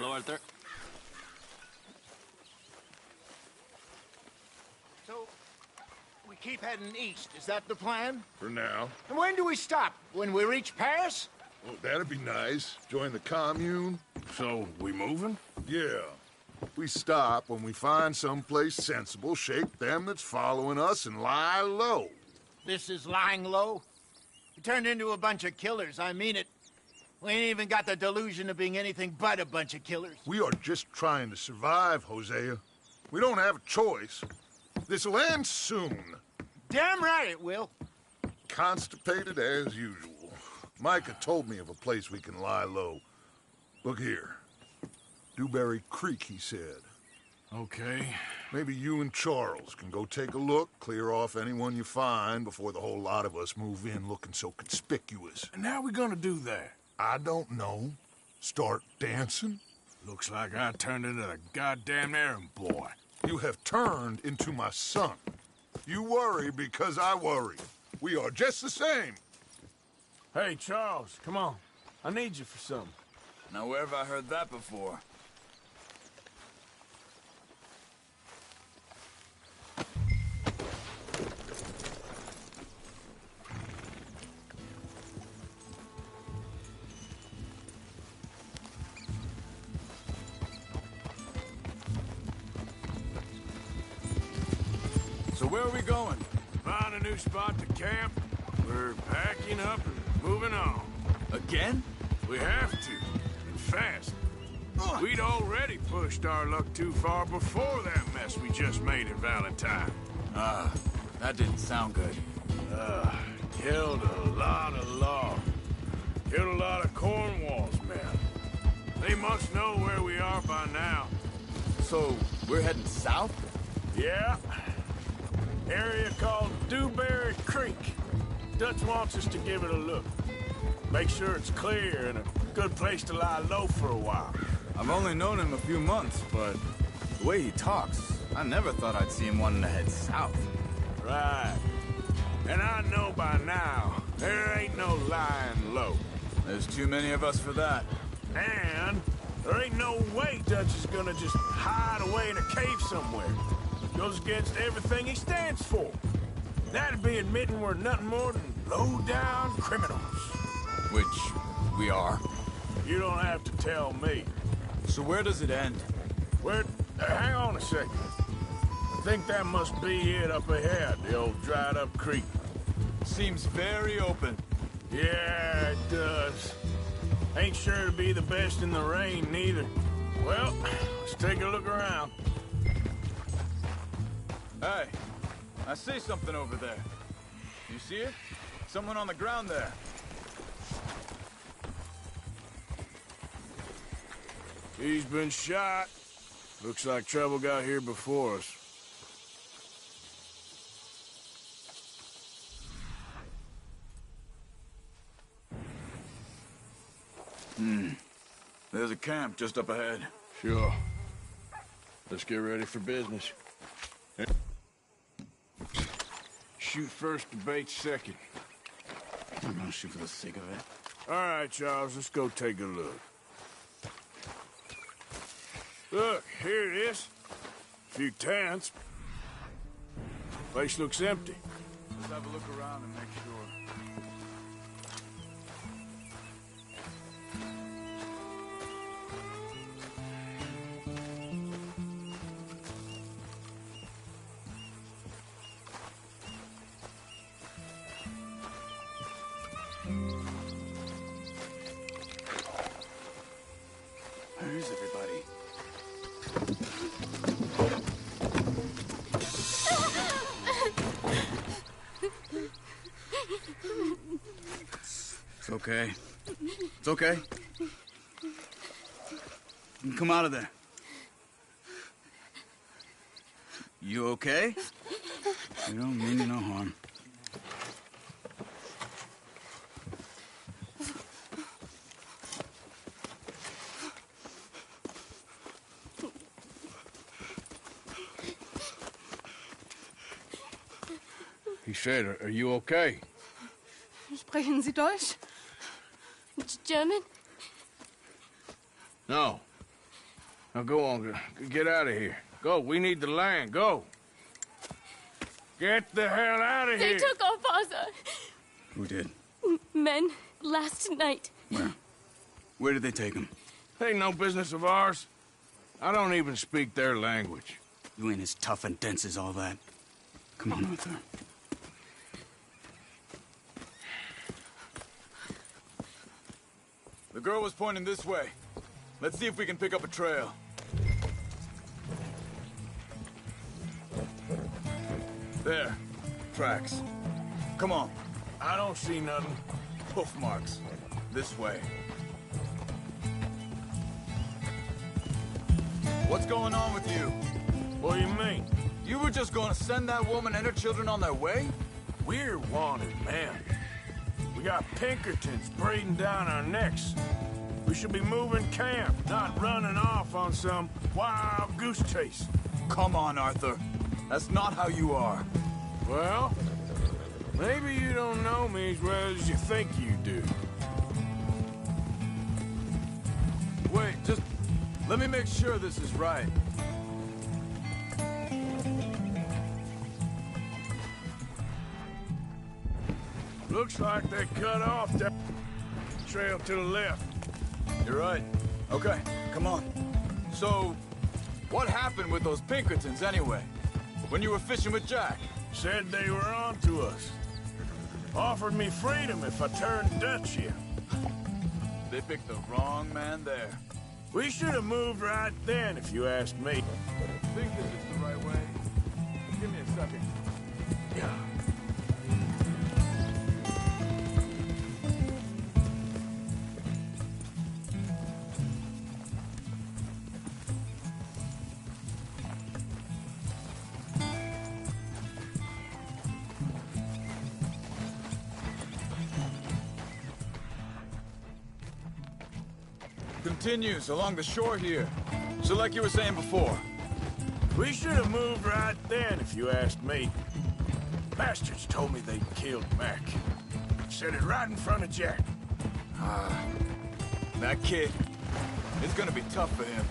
Hello, Arthur. So, we keep heading east. Is that the plan? For now. And when do we stop? When we reach Paris? Well, that'd be nice. Join the commune. So, we moving? Yeah. We stop when we find someplace sensible, shake them that's following us, and lie low. This is lying low? We turned into a bunch of killers, I mean it. We ain't even got the delusion of being anything but a bunch of killers. We are just trying to survive, Hosea. We don't have a choice. This'll end soon. Damn right it will. Constipated as usual. Micah told me of a place we can lie low. Look here. Dewberry Creek, he said. Okay. Maybe you and Charles can go take a look, clear off anyone you find before the whole lot of us move in looking so conspicuous. And how we gonna do that? I don't know. Start dancing? Looks like I turned into the goddamn errand boy. You have turned into my son. You worry because I worry. We are just the same. Hey, Charles, come on. I need you for something. Now, where have I heard that before? So where are we going? Find a new spot to camp. We're packing up and moving on. Again? We have to, and fast. We'd already pushed our luck too far before that mess we just made at Valentine. That didn't sound good. Killed a lot of law. Killed a lot of Cornwall's men. They must know where we are by now. So, we're heading south? Yeah. Area called Dewberry Creek. Dutch wants us to give it a look. Make sure it's clear and a good place to lie low for a while. I've only known him a few months, but the way he talks, I never thought I'd see him wanting to head south. Right. And I know by now, there ain't no lying low. There's too many of us for that. And there ain't no way Dutch is gonna just hide away in a cave somewhere. Goes against everything he stands for. That'd be admitting we're nothing more than low-down criminals. Which we are. You don't have to tell me. So where does it end? Hang on a second. I think that must be it up ahead, the old dried-up creek. Seems very open. Yeah, it does. Ain't sure to be the best in the rain, neither. Well, let's take a look around. Hey, I see something over there. You see it? Someone on the ground there. He's been shot. Looks like trouble got here before us. There's a camp just up ahead. Sure. Let's get ready for business. Shoot first, debate second. I'm gonna shoot for the sake of it. All right, Charles, let's go take a look. Look, here it is. A few tents. Place looks empty. Let's have a look around and make sure. Where's everybody? It's okay. It's okay. You can come out of there. You okay? You don't mean you no harm. He said, are you okay? Sprechen Sie Deutsch? German? No. Now go on, get out of here. Go, we need the land, go. Get the hell out of here! They took off Asa. Who did? Men, last night. Where? Where did they take him? Ain't no business of ours. I don't even speak their language. You ain't as tough and dense as all that. Come on, Arthur. The girl was pointing this way. Let's see if we can pick up a trail. There. Tracks. Come on. I don't see nothing. Hoof marks. This way. What's going on with you? What do you mean? You were just gonna send that woman and her children on their way? We're wanted, man. We got Pinkertons breathing down our necks. We should be moving camp, not running off on some wild goose chase. Come on, Arthur. That's not how you are. Well, maybe you don't know me as well as you think you do. Wait, just let me make sure this is right. Looks like they cut off that trail to the left. You're right. Okay, come on. So, what happened with those Pinkertons anyway? When you were fishing with Jack? Said they were on to us. Offered me freedom if I turned Dutch here. They picked the wrong man there. We should have moved right then, if you ask me. Think this is the right way? Give me a second. Yeah. Continues along the shore here. So like you were saying before. We should have moved right then, if you asked me. Bastards told me they'd killed Mac. Said it right in front of Jack. That kid, it's gonna be tough for him.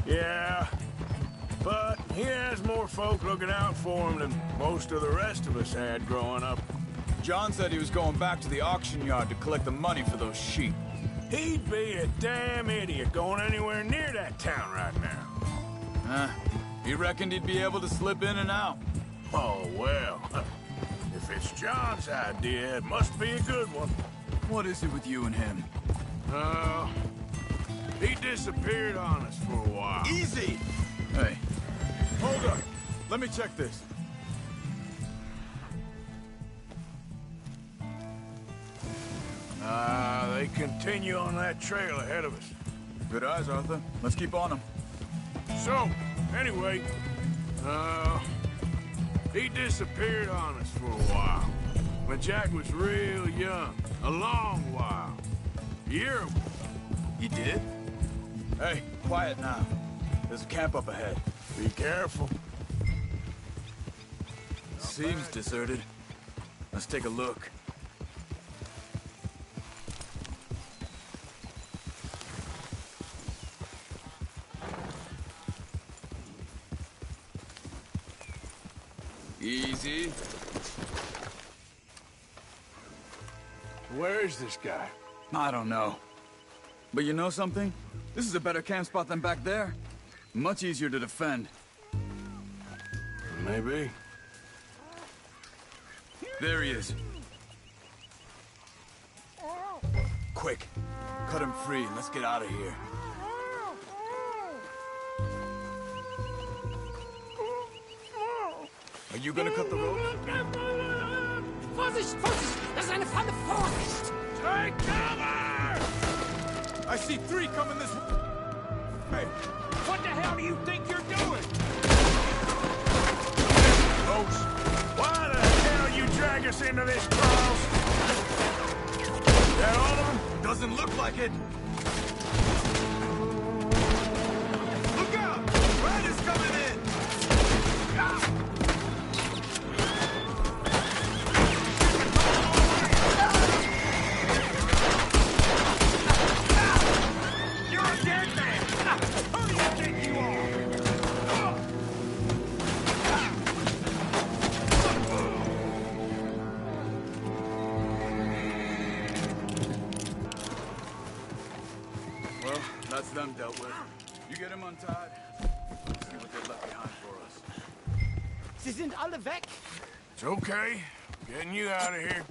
Yeah, but he has more folk looking out for him than most of the rest of us had growing up. John said he was going back to the auction yard to collect the money for those sheep. He'd be a damn idiot going anywhere near that town right now. He reckoned he'd be able to slip in and out. Oh, well. If it's John's idea, it must be a good one. What is it with you and him? He disappeared on us for a while. Easy! Hey, hold up. Let me check this. They continue on that trail ahead of us. Good eyes, Arthur. Let's keep on them. So, anyway, he disappeared on us for a while. When Jack was real young. A long while. A year ago. He did? Hey, quiet now. There's a camp up ahead. Be careful. Seems deserted. Let's take a look. Easy. Where is this guy? I don't know. But you know something? This is a better camp spot than back there. Much easier to defend. Maybe. There he is. Quick. Cut him free and let's get out of here. Are you gonna cut the rope? Vorsicht, Vorsicht! Das ist eine Falle! Vorsicht! Take cover! I see three coming this way. What the hell do you think you're doing? Folks, why the hell you drag us into this, Charles? That all of them? Doesn't look like it. Look out! Red is coming in! You're a dead man! Who do you think you get him untied? See what they left behind for us. Sie sind alle weg. It's okay. Getting you out of here.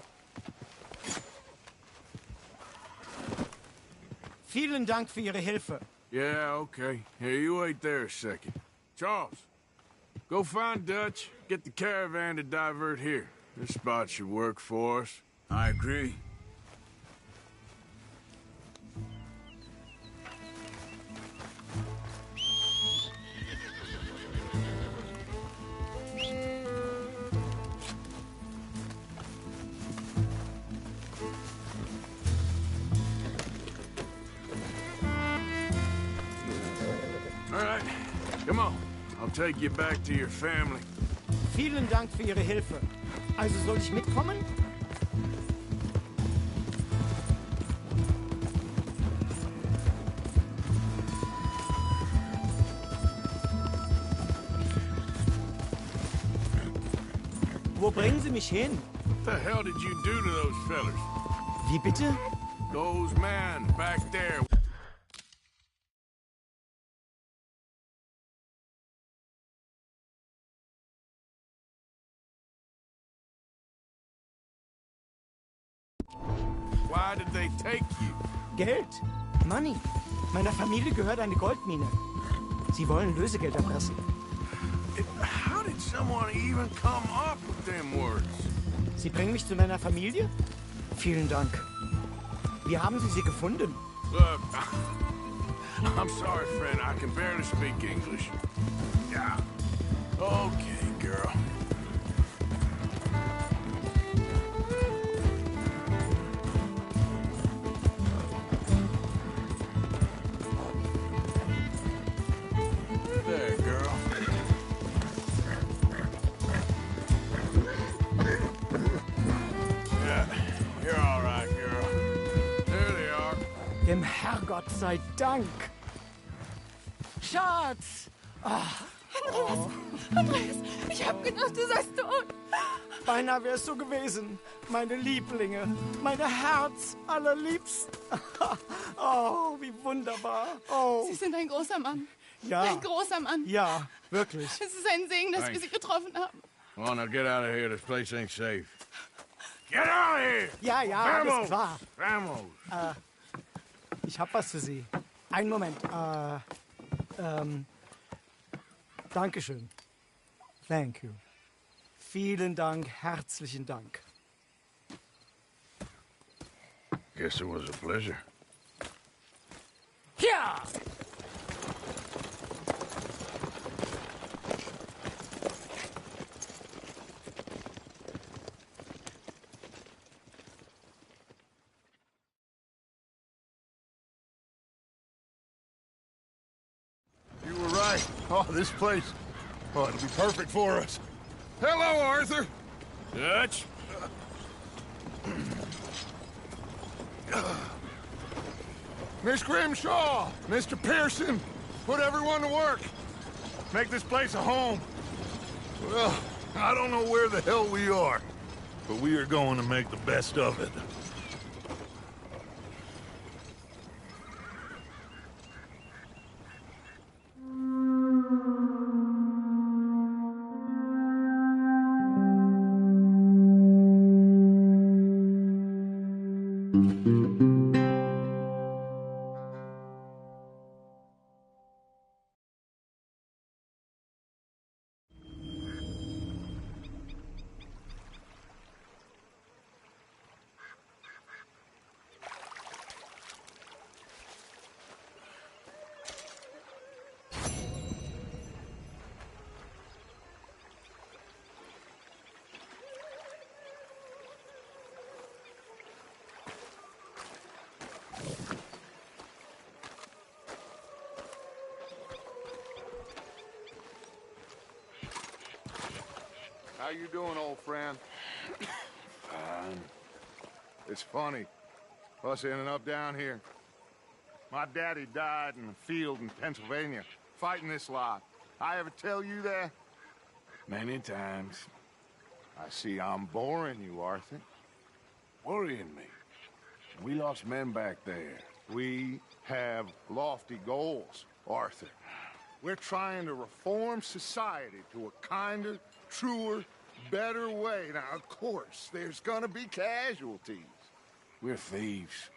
Vielen Dank für Ihre Hilfe. Yeah, okay. Here, you wait there a second. Charles, go find Dutch. Get the caravan to divert here. This spot should work for us. I agree. All right, come on. I'll take you back to your family. Vielen Dank für Ihre Hilfe. Also soll ich mitkommen? Wo bringen Sie mich hin? What the hell did you do to those fellers? Wie bitte? Those men back there. Why did they take you? Geld. Money. Meiner Familie gehört eine Goldmine. Sie wollen Lösegeld erpressen. How did someone even come up with them words? Sie bringen mich zu meiner Familie? Vielen Dank. Wie haben Sie sie gefunden? Look, I'm sorry, friend. I can barely speak English. Yeah. Okay, girl. There, girl. Yeah, you're all right, girl. There they are. Dem Herrgott sei Dank. Schatz! Andreas, ich hab gedacht, du seist tot. Beinahe wär's so gewesen. Meine Lieblinge, meine Herz allerliebsten. Oh, wie wunderbar. Oh, Sie sind ein großer Mann. ja. Ein großer Mann. Ja, wirklich. Es ist ein Segen, dass wir Sie getroffen haben. Well, now get out of here. This place ain't safe. Get out of here! Ja, ja, alles klar. Vamos! Ich hab was für Sie. Einen Moment. Dankeschön. Thank you. Vielen Dank, herzlichen Dank. Guess it was a pleasure. Ja! You were right. Oh, this place. Oh, it'll be perfect for us. Hello, Arthur. Dutch? Miss Grimshaw, Mr. Pearson, put everyone to work. Make this place a home. Well, I don't know where the hell we are, but we are going to make the best of it. How you doing, old friend? Fine. It's funny, us ending up down here. My daddy died in the field in Pennsylvania, fighting this lot. I ever tell you that? Many times. I see I'm boring you, Arthur. Worrying me. We lost men back there. We have lofty goals, Arthur. We're trying to reform society to a kinder, truer, better way. Now, of course, there's gonna be casualties. We're thieves.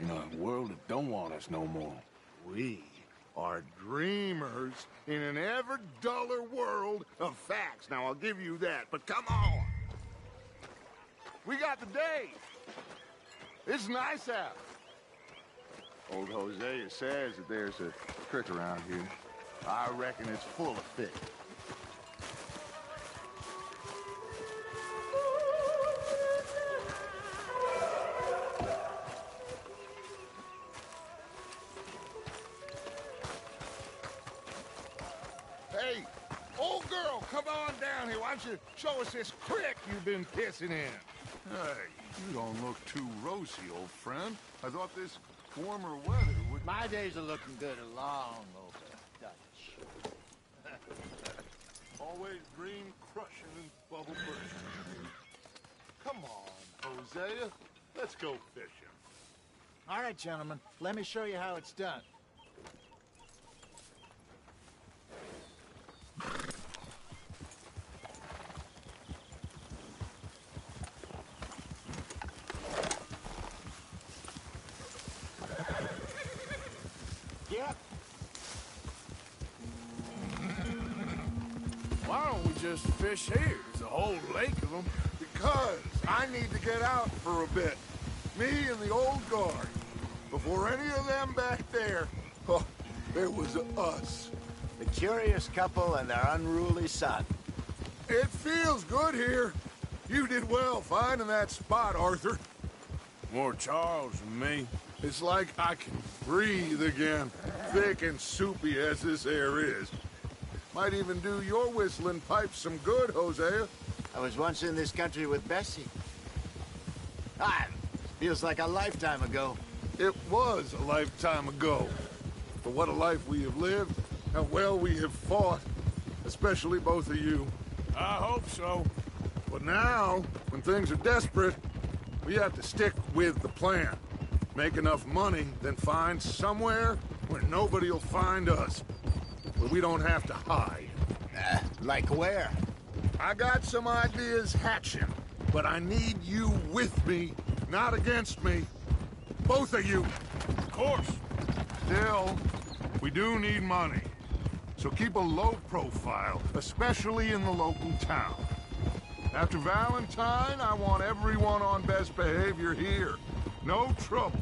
In a world that don't want us no more. We are dreamers in an ever duller world of facts. Now, I'll give you that, but come on. We got the day. It's nice out. Old Hosea says that there's a creek around here. I reckon it's full of fish. Hey, old girl, come on down here. Why don't you show us this creek you've been pissing in? Hey, you don't look too rosy, old friend. I thought this warmer weather would... My days are looking good along over, Dutch. Always dream crushing and bubble bursting. Come on, Hosea. Let's go fishing. All right, gentlemen, let me show you how it's done. Yep. Why don't we just fish here? There's a whole lake of them. Because I need to get out for a bit. Me and the old guard. Before any of them back there, oh, there was us. The curious couple and their unruly son. It feels good here. You did well finding that spot, Arthur. More Charles than me. It's like I can breathe again, thick and soupy as this air is. Might even do your whistling pipes some good, Hosea. I was once in this country with Bessie. Feels like a lifetime ago. It was a lifetime ago. But what a life we have lived, how well we have fought, especially both of you. I hope so. But now, when things are desperate, we have to stick with the plan. Make enough money, then find somewhere where nobody will find us. Where we don't have to hide. Like where? I got some ideas hatching, but I need you with me, not against me. Both of you. Of course. Still, we do need money. So keep a low profile, especially in the local town. After Valentine, I want everyone on best behavior here. No trouble.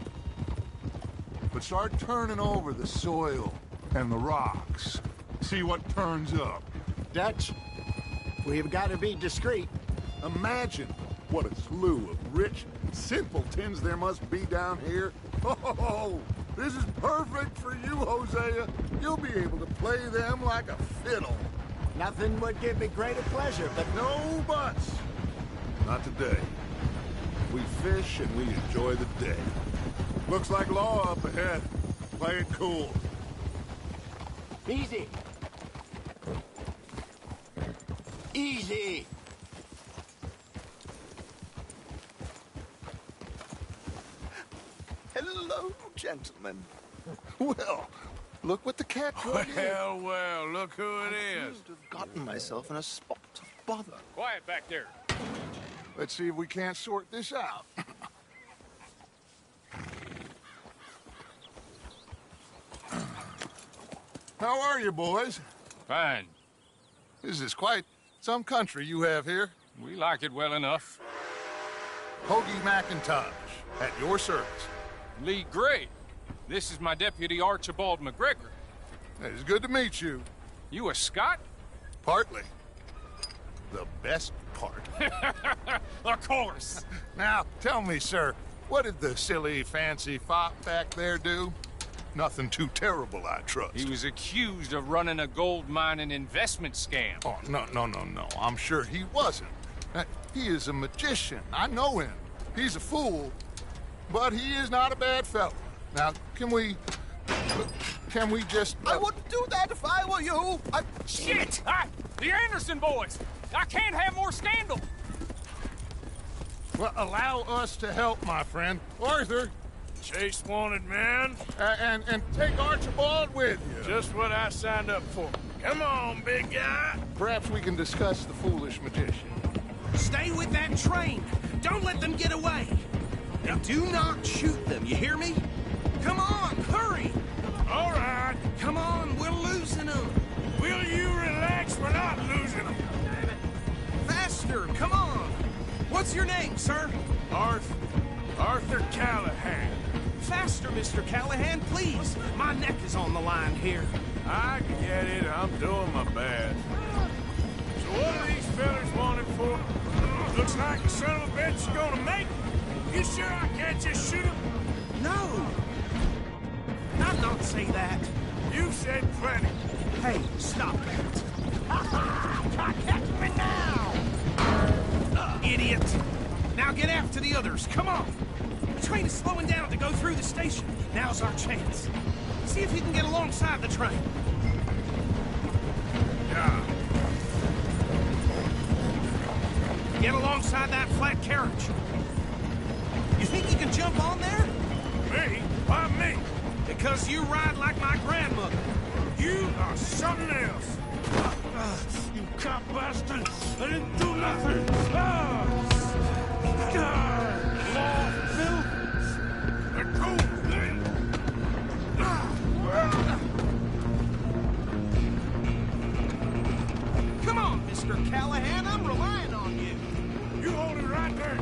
But start turning over the soil and the rocks. See what turns up. Dutch, we've got to be discreet. Imagine what a slew of rich simpletons there must be down here. Oh, this is perfect for you, Hosea. You'll be able to play them like a fiddle. Nothing would give me greater pleasure, but No buts. Not today. We fish and we enjoy the day. Looks like law up ahead. Play it cool. easy. Easy. Hello, gentlemen. Well, look what the cat brought in. Well, look who it is. I've gotten myself in a spot of bother. Quiet back there. Let's see if we can't sort this out. How are you, boys? Fine. This is quite some country you have here. We like it well enough. Hoagie McIntosh, at your service. Lee Gray. This is my deputy Archibald McGregor. It's good to meet you. You a Scot? Partly. The best part. Of course. Now, tell me, sir, what did the silly, fancy fop back there do? Nothing too terrible, I trust. He was accused of running a gold mining investment scam. Oh, no. I'm sure he wasn't. He is a magician. I know him. He's a fool, but he is not a bad fellow. Now, can we just... I wouldn't do that if I were you. Shit! The Anderson boys! I can't have more scandal! Well, allow us to help, my friend. Arthur, Chase wanted man. And take Archibald with you. Just what I signed up for. Come on, big guy. Perhaps we can discuss the foolish magician. Stay with that train. Don't let them get away. And do not shoot them, you hear me? Come on, hurry. All right. Come on, we're losing them. Will you relax? We're not losing them. Faster, come on. What's your name, sir? Arthur Callahan. Faster, Mr. Callahan, please. My neck is on the line here. I get it. I'm doing my best. So what are these fellas wanted for? Looks like the son of a bitch is gonna make it. You sure I can't just shoot him? No. I'd not say that. You said plenty. Hey, stop that. Catch me now! Idiot! Now get after the others, come on! The train is slowing down to go through the station. Now's our chance. See if you can get alongside the train. Yeah. Get alongside that flat carriage. You think you can jump on there? Me? Why me? Because you ride like my grandmother. You are something else. You cop bastard! I didn't do nothing! Law, Bill! Let go! Come on, Mr. Callahan, I'm relying on you. You hold it right there.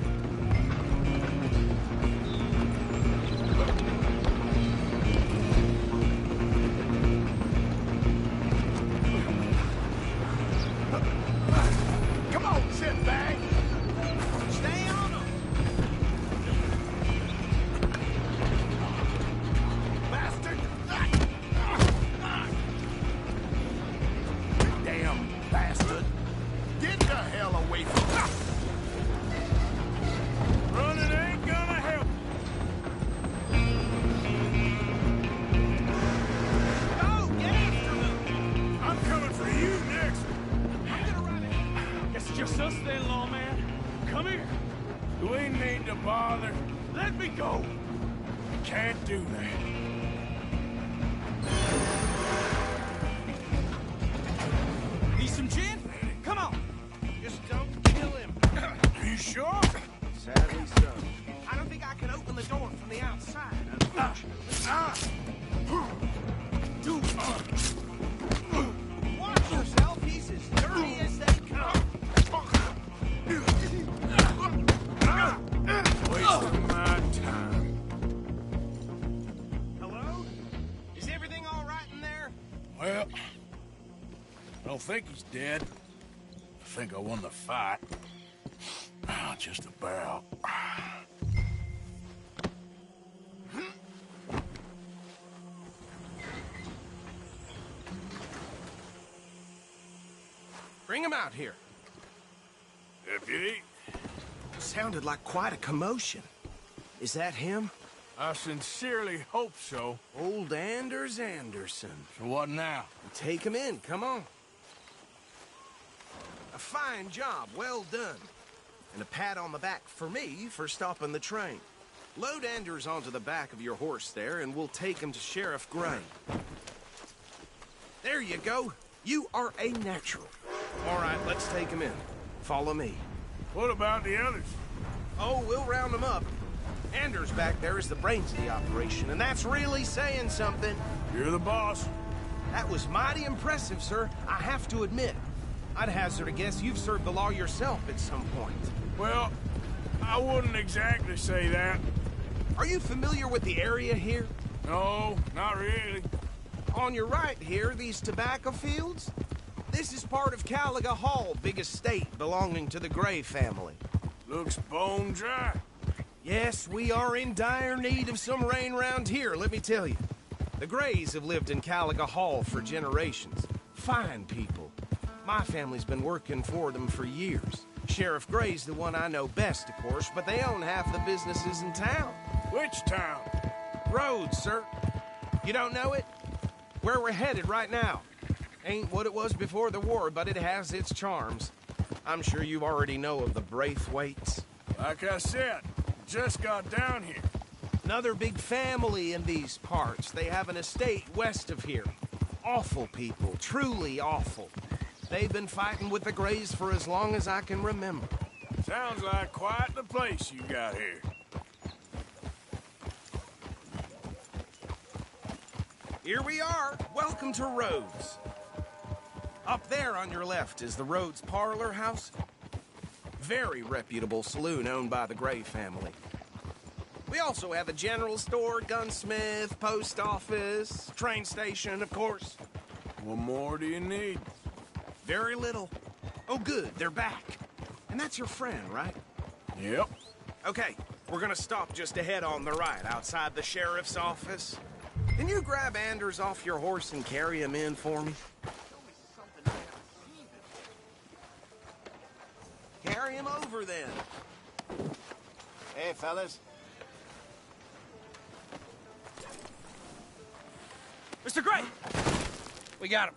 Come on, shitbag. Stay on them. Bastard. Damn bastard. Get the hell away from me. Running ain't gonna help. Go, get after them. I'm coming for you next. I'm gonna run it. Guess it's just us then, lawman. Come here. Do we need to bother? Let me go. Can't do that. Need some gin? Come on. Just don't kill him. Are you sure? Sadly so. I don't think I can open the door from the outside, unfortunately. Watch yourself. He's as dirty as they come. Wasting my time. Hello? Is everything all right in there? Well, I don't think he's dead. I think I won the fight. Just about. Bring him out here. Deputy, Sounded like quite a commotion. Is that him? I sincerely hope so. Old Anders Anderson. So what now? Take him in, come on. A fine job, well done. And a pat on the back for me for stopping the train. Load Anders onto the back of your horse there, and we'll take him to Sheriff Gray. There you go. You are a natural. All right, let's take him in. Follow me. What about the others? Oh, we'll round them up. Anders back there is the brains of the operation, and that's really saying something. You're the boss. That was mighty impressive, sir. I have to admit. I'd hazard a guess you've served the law yourself at some point. Well, I wouldn't exactly say that. Are you familiar with the area here? No, not really. On your right here, these tobacco fields? This is part of Caliga Hall, big estate belonging to the Gray family. Looks bone dry. Yes, we are in dire need of some rain round here, let me tell you. The Grays have lived in Caliga Hall for generations. Fine people. My family's been working for them for years. Sheriff Gray's the one I know best, of course, but they own half the businesses in town. Which town? Rhodes, sir. You don't know it? Where we're headed right now. Ain't what it was before the war, but it has its charms. I'm sure you already know of the Braithwaites. Like I said, just got down here. Another big family in these parts. They have an estate west of here. Awful people, truly awful. They've been fighting with the Greys for as long as I can remember. Sounds like quite the place you got here. Here we are. Welcome to Rhodes. Up there on your left is the Rhodes Parlor House. Very reputable saloon owned by the Grey family. We also have a general store, gunsmith, post office, train station, of course. What more do you need? Very little. Oh, good, they're back. And that's your friend, right? Yep. Okay, we're gonna stop just ahead on the right, outside the sheriff's office. Can you grab Anders off your horse and carry him in for me? Carry him over, then. Hey, fellas. Mr. Gray! We got him.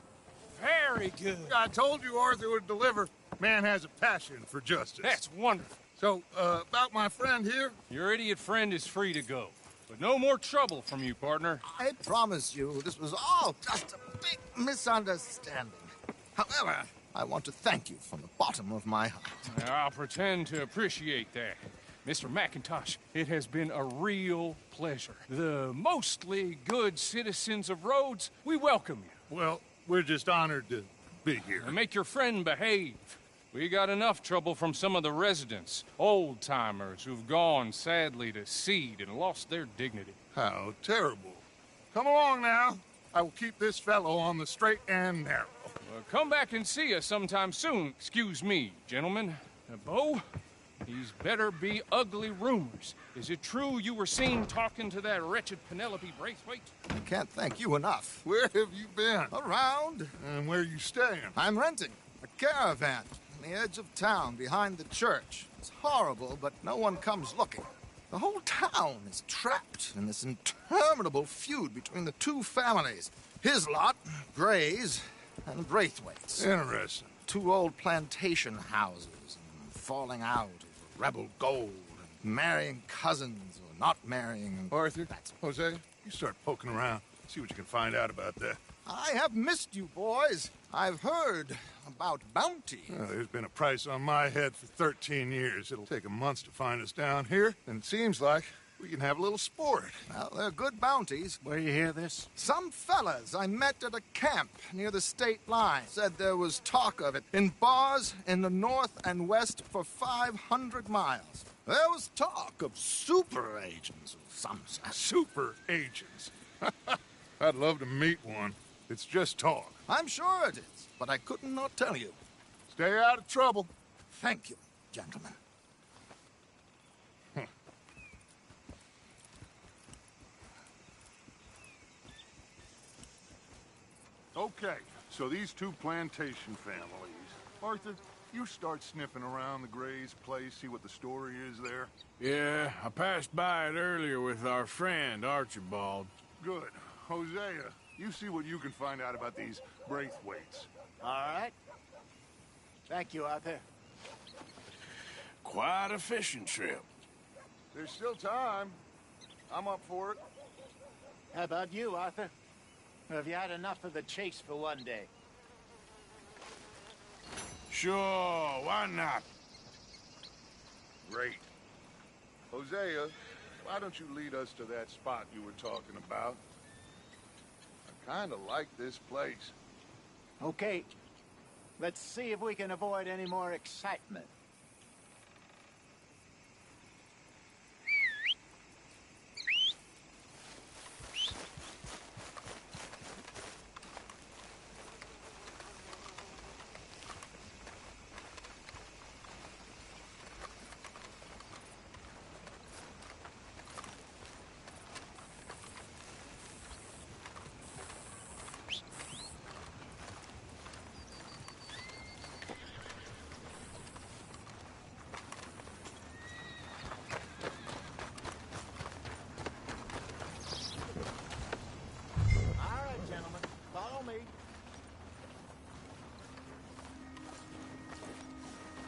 Very good. I told you Arthur would deliver. Man has a passion for justice. That's wonderful. So, about my friend here? Your idiot friend is free to go. But no more trouble from you, partner. I promise you, this was all just a big misunderstanding. However, I want to thank you from the bottom of my heart. I'll pretend to appreciate that. Mr. McIntosh, it has been a real pleasure. The mostly good citizens of Rhodes, we welcome you. Well, we're just honored to be here. And make your friend behave. We got enough trouble from some of the residents, old-timers who've gone, sadly, to seed and lost their dignity. How terrible. Come along now. I will keep this fellow on the straight and narrow. Well, come back and see us sometime soon. Excuse me, gentlemen. Bo, these better be ugly rumors. Is it true you were seen talking to that wretched Penelope Braithwaite? I can't thank you enough. Where have you been? Around. And where are you staying? I'm renting a caravan on the edge of town behind the church. It's horrible, but no one comes looking. The whole town is trapped in this interminable feud between the two families. His lot, Gray's, and Braithwaite's. Interesting. Two old plantation houses, and falling out over rebel gold, and marrying cousins or not marrying. And Arthur, Jose, you start poking around. See what you can find out about that. I have missed you, boys. I've heard about bounty. Well, there's been a price on my head for 13 years. It'll take 'em months to find us down here, and it seems like we can have a little sport. Well, they're good bounties. Where you hear this? Some fellas I met at a camp near the state line said there was talk of it in bars in the north and west for 500 miles. There was talk of super agents of some sort. Super agents. I'd love to meet one. It's just talk. I'm sure it is, but I couldn't not tell you. Stay out of trouble. Thank you, gentlemen. Okay, so these two plantation families. Arthur, you start sniffing around the Gray's place, see what the story is there. Yeah, I passed by it earlier with our friend, Archibald. Good. Hosea, you see what you can find out about these Braithwaites. All right. Thank you, Arthur. Quite a fishing trip. There's still time. I'm up for it. How about you, Arthur? Or have you had enough of the chase for one day? Sure, why not? Great. Hosea, why don't you lead us to that spot you were talking about? I kind of like this place. Okay. Let's see if we can avoid any more excitement.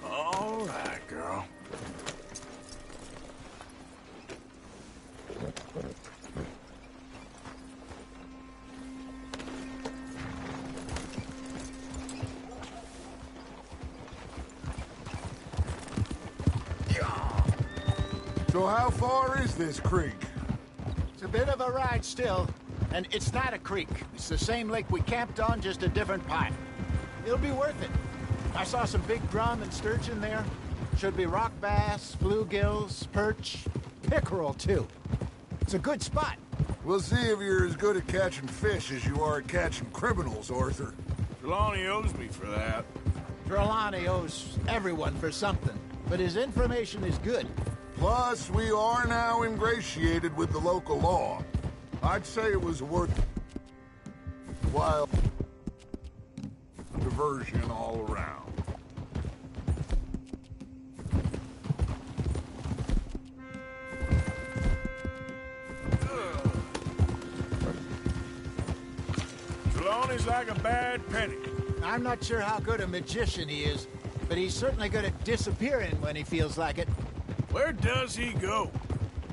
All right, girl. So how far is this creek? It's a bit of a ride still, and it's not a creek. It's the same lake we camped on, just a different pipe. It'll be worth it. I saw some big drum and sturgeon there. Should be rock bass, bluegills, perch, pickerel, too. It's a good spot. We'll see if you're as good at catching fish as you are at catching criminals, Arthur. Trelawney owes me for that. Trelawney owes everyone for something, but his information is good. Plus, we are now ingratiated with the local law. I'd say it was a worthwhile diversion all around. Trelawney's like a bad penny. I'm not sure how good a magician he is, but he's certainly good at disappearing when he feels like it. Where does he go?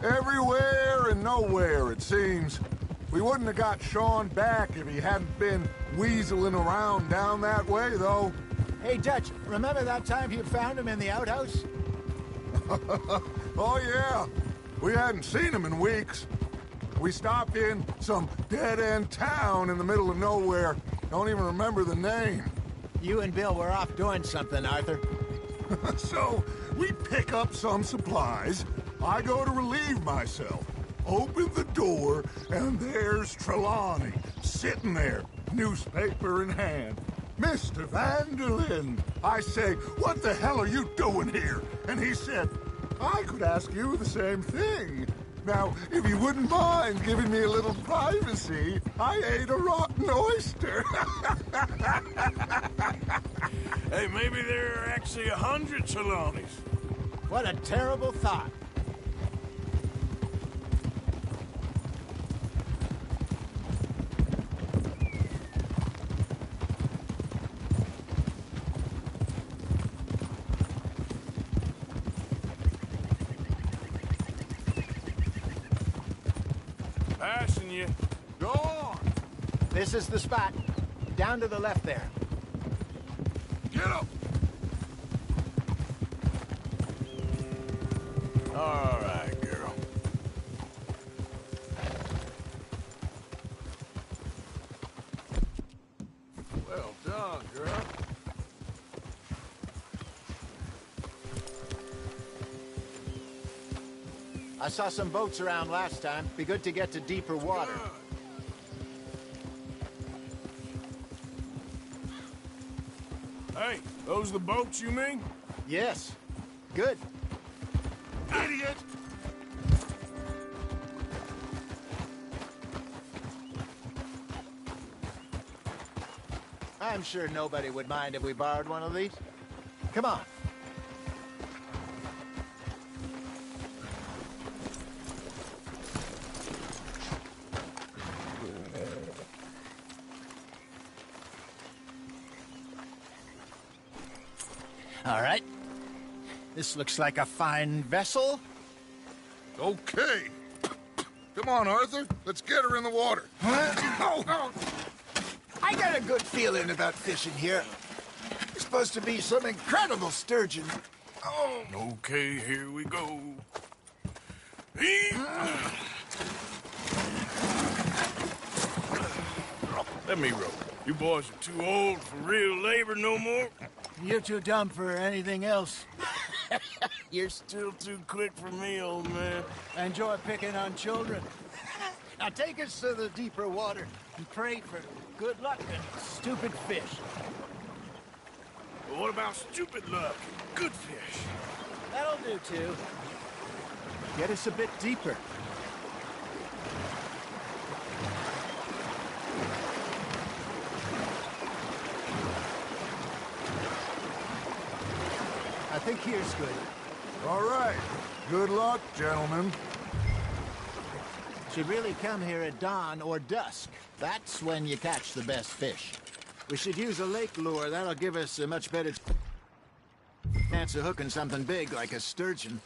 Everywhere and nowhere, it seems. We wouldn't have got Sean back if he hadn't been weaseling around down that way, though. Hey, Dutch, remember that time you found him in the outhouse? Oh, yeah. We hadn't seen him in weeks. We stopped in some dead-end town in the middle of nowhere. Don't even remember the name. You and Bill were off doing something, Arthur. So, we pick up some supplies. I go to relieve myself. Open the door, and there's Trelawney, sitting there, newspaper in hand. Mr. Van der Linde. I say, what the hell are you doing here? And he said, I could ask you the same thing. Now, if you wouldn't mind giving me a little privacy, I ate a rotten oyster. Hey, maybe there are actually 100 Trelawneys. What a terrible thought. Passing you. Go on. This is the spot. Down to the left there. Get up. All right, girl. Well done, girl. I saw some boats around last time. Be good to get to deeper water. Hey, those the boats you mean? Yes. Good. Idiot! I'm sure nobody would mind if we borrowed one of these. Come on. All right. This looks like a fine vessel. Okay. Come on, Arthur. Let's get her in the water. I got a good feeling about fishing here. It's supposed to be some incredible sturgeon. Oh. Okay, here we go. Let me row. You boys are too old for real labor no more. You're too dumb for anything else. You're still too quick for me, old man. I enjoy picking on children. Now take us to the deeper water and pray for good luck and stupid fish. But what about stupid luck and good fish? That'll do, too. Get us a bit deeper. I think here's good. All right. Good luck, gentlemen. Should really come here at dawn or dusk. That's when you catch the best fish. We should use a lake lure. That'll give us a much better chance of hooking something big like a sturgeon.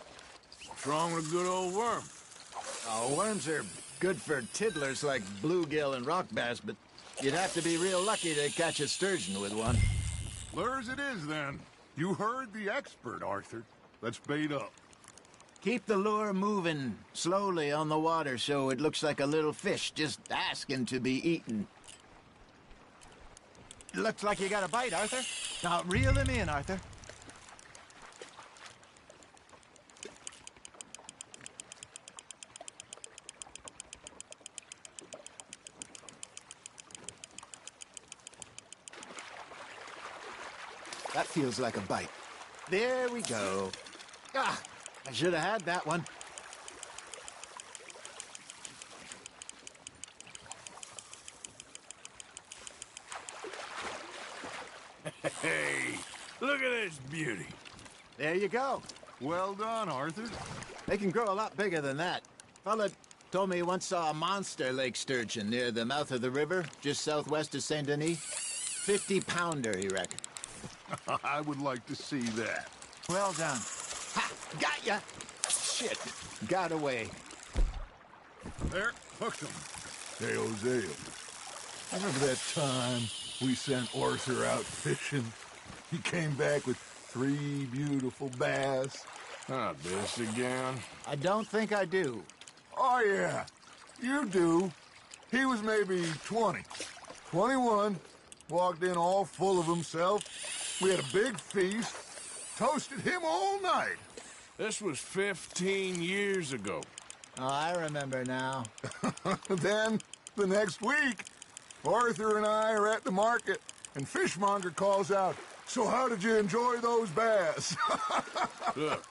What's wrong with a good old worm? Oh, worms are good for tiddlers like bluegill and rock bass, but you'd have to be real lucky to catch a sturgeon with one. Lures it is, then. You heard the expert, Arthur. Let's bait up. Keep the lure moving slowly on the water so it looks like a little fish just asking to be eaten. Looks like you got a bite, Arthur. Now, reel him in, Arthur. That feels like a bite. There we go. Ah, I should have had that one. Hey, look at this beauty. There you go. Well done, Arthur. They can grow a lot bigger than that. Fella told me he once saw a monster lake sturgeon near the mouth of the river, just southwest of Saint Denis. 50-pounder, he reckoned. I would like to see that. Well done. Ha! Got ya! Shit. Got away. There, hooked him. Hey, Hosea. Remember that time we sent Arthur out fishing? He came back with 3 beautiful bass. Not this again. I don't think I do. Oh, yeah. You do. He was maybe 20. 21. Walked in all full of himself. We had a big feast. Toasted him all night. This was 15 years ago. Oh, I remember now. Then, the next week, Arthur and I are at the market, and Fishmonger calls out, "So how did you enjoy those bass?" Look,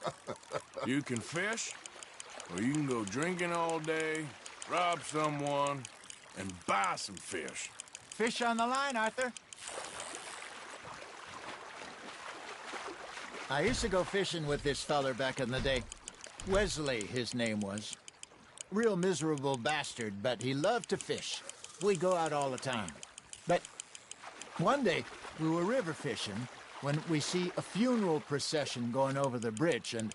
you can fish, or you can go drinking all day, rob someone, and buy some fish. Fish on the line, Arthur. I used to go fishing with this feller back in the day. Wesley, his name was. Real miserable bastard, but he loved to fish. We'd go out all the time. But one day, we were river fishing when we see a funeral procession going over the bridge, and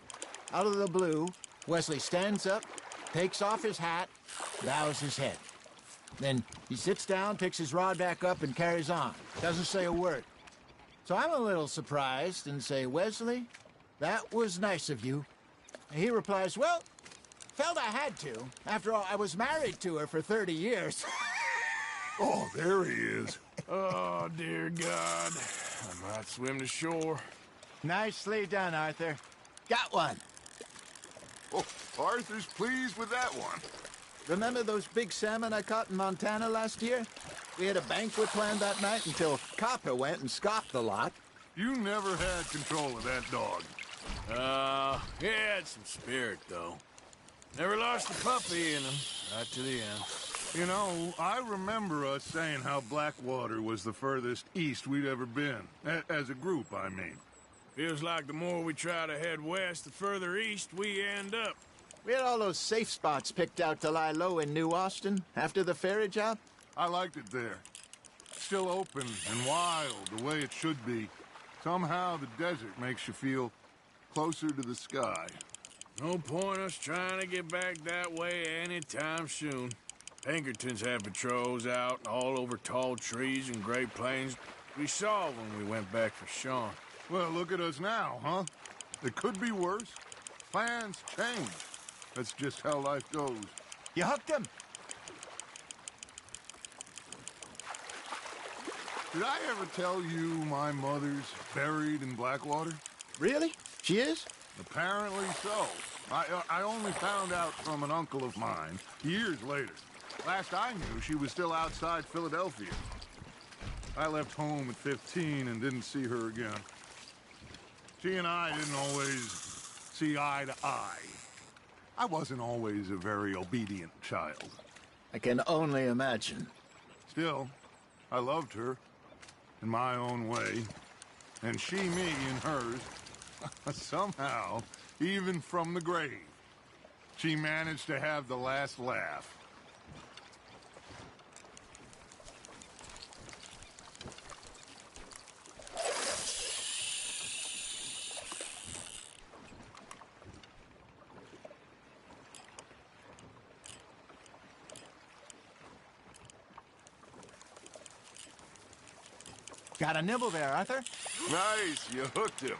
out of the blue, Wesley stands up, takes off his hat, bows his head. Then he sits down, picks his rod back up, and carries on. Doesn't say a word. So I'm a little surprised and say, "Wesley, that was nice of you." And he replies, "Well, felt I had to. After all, I was married to her for 30 years. Oh, there he is. Oh, dear God. I might swim to shore. Nicely done, Arthur. Got one. Oh, Arthur's pleased with that one. Remember those big salmon I caught in Montana last year? We had a banquet planned that night until Copper went and scoffed the lot. You never had control of that dog. He had some spirit, though. Never lost the puppy in him, right to the end. You know, I remember us saying how Blackwater was the furthest east we'd ever been. As a group, I mean. Feels like the more we try to head west, the further east we end up. We had all those safe spots picked out to lie low in New Austin after the ferry job. I liked it there. Still open and wild, the way it should be. Somehow the desert makes you feel closer to the sky. No point us trying to get back that way anytime soon. Pinkertons had patrols out all over tall trees and Great Plains. We saw when we went back for Sean. Well, look at us now, huh? It could be worse. Plans change. That's just how life goes. You hooked him. Did I ever tell you my mother's buried in Blackwater? Really? She is? Apparently so. I only found out from an uncle of mine years later. Last I knew, she was still outside Philadelphia. I left home at 15 and didn't see her again. She and I didn't always see eye to eye. I wasn't always a very obedient child. I can only imagine. Still, I loved her in my own way, and she me in hers. Somehow, even from the grave, she managed to have the last laugh. Got a nibble there, Arthur. Nice, you hooked him.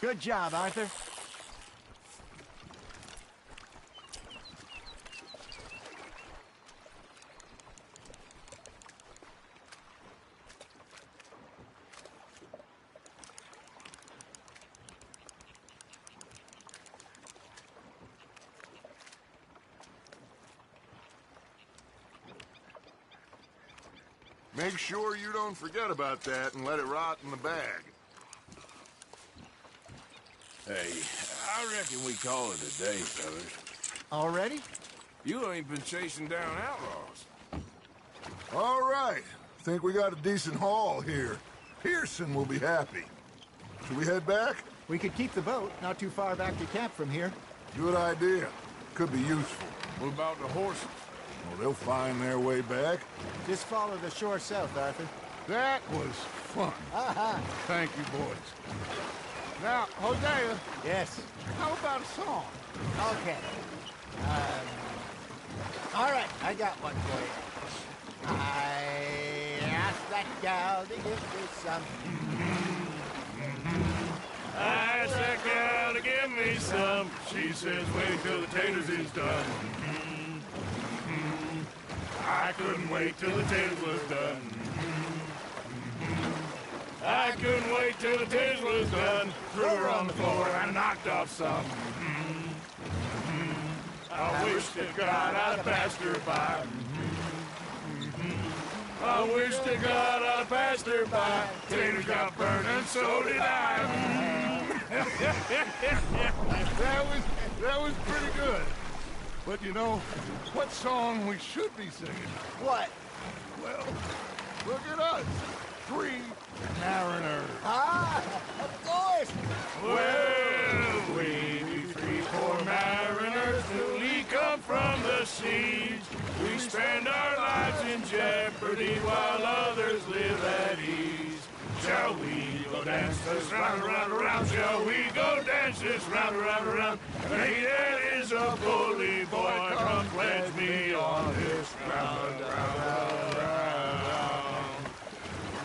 Good job, Arthur. Make sure you don't forget about that and let it rot in the bag. Hey, I reckon we call it a day, fellas. Already? You ain't been chasing down outlaws. All right. Think we got a decent haul here. Pearson will be happy. Should we head back? We could keep the boat not too far back to camp from here. Good idea. Could be useful. What about the horses? Well, they'll find their way back. Just follow the shore south, Arthur. That was fun. Thank you, boys. Now, Hosea, Yes. how about a song? Okay. All right, I got one for you. I asked that gal to give me some. I asked that gal to give me some. She says, wait till the taters is done. I couldn't wait till the taters was done. I couldn't wait till the taters was done. Threw her on the floor and knocked off some. I wish to God I'd passed her by. I wish to God I'd passed her by. Taters got burned and so did I. That was pretty good. But you know, what song we should be singing? What? Well, look at us. 3 mariners. Ah, of course. Well, we be 3 poor mariners newly come from the seas. We spend our lives in jeopardy while others live at ease. Shall we go dance this round, around, around? Shall we go dance this round, around, around? Hey, that is a bully boy. Come pledge me on this round, round, round.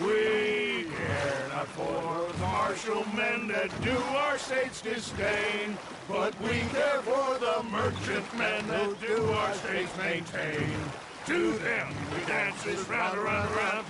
We care not for the martial men that do our state's disdain, but we care for the merchant men that do our state's maintain. To them we dance this round, around, around.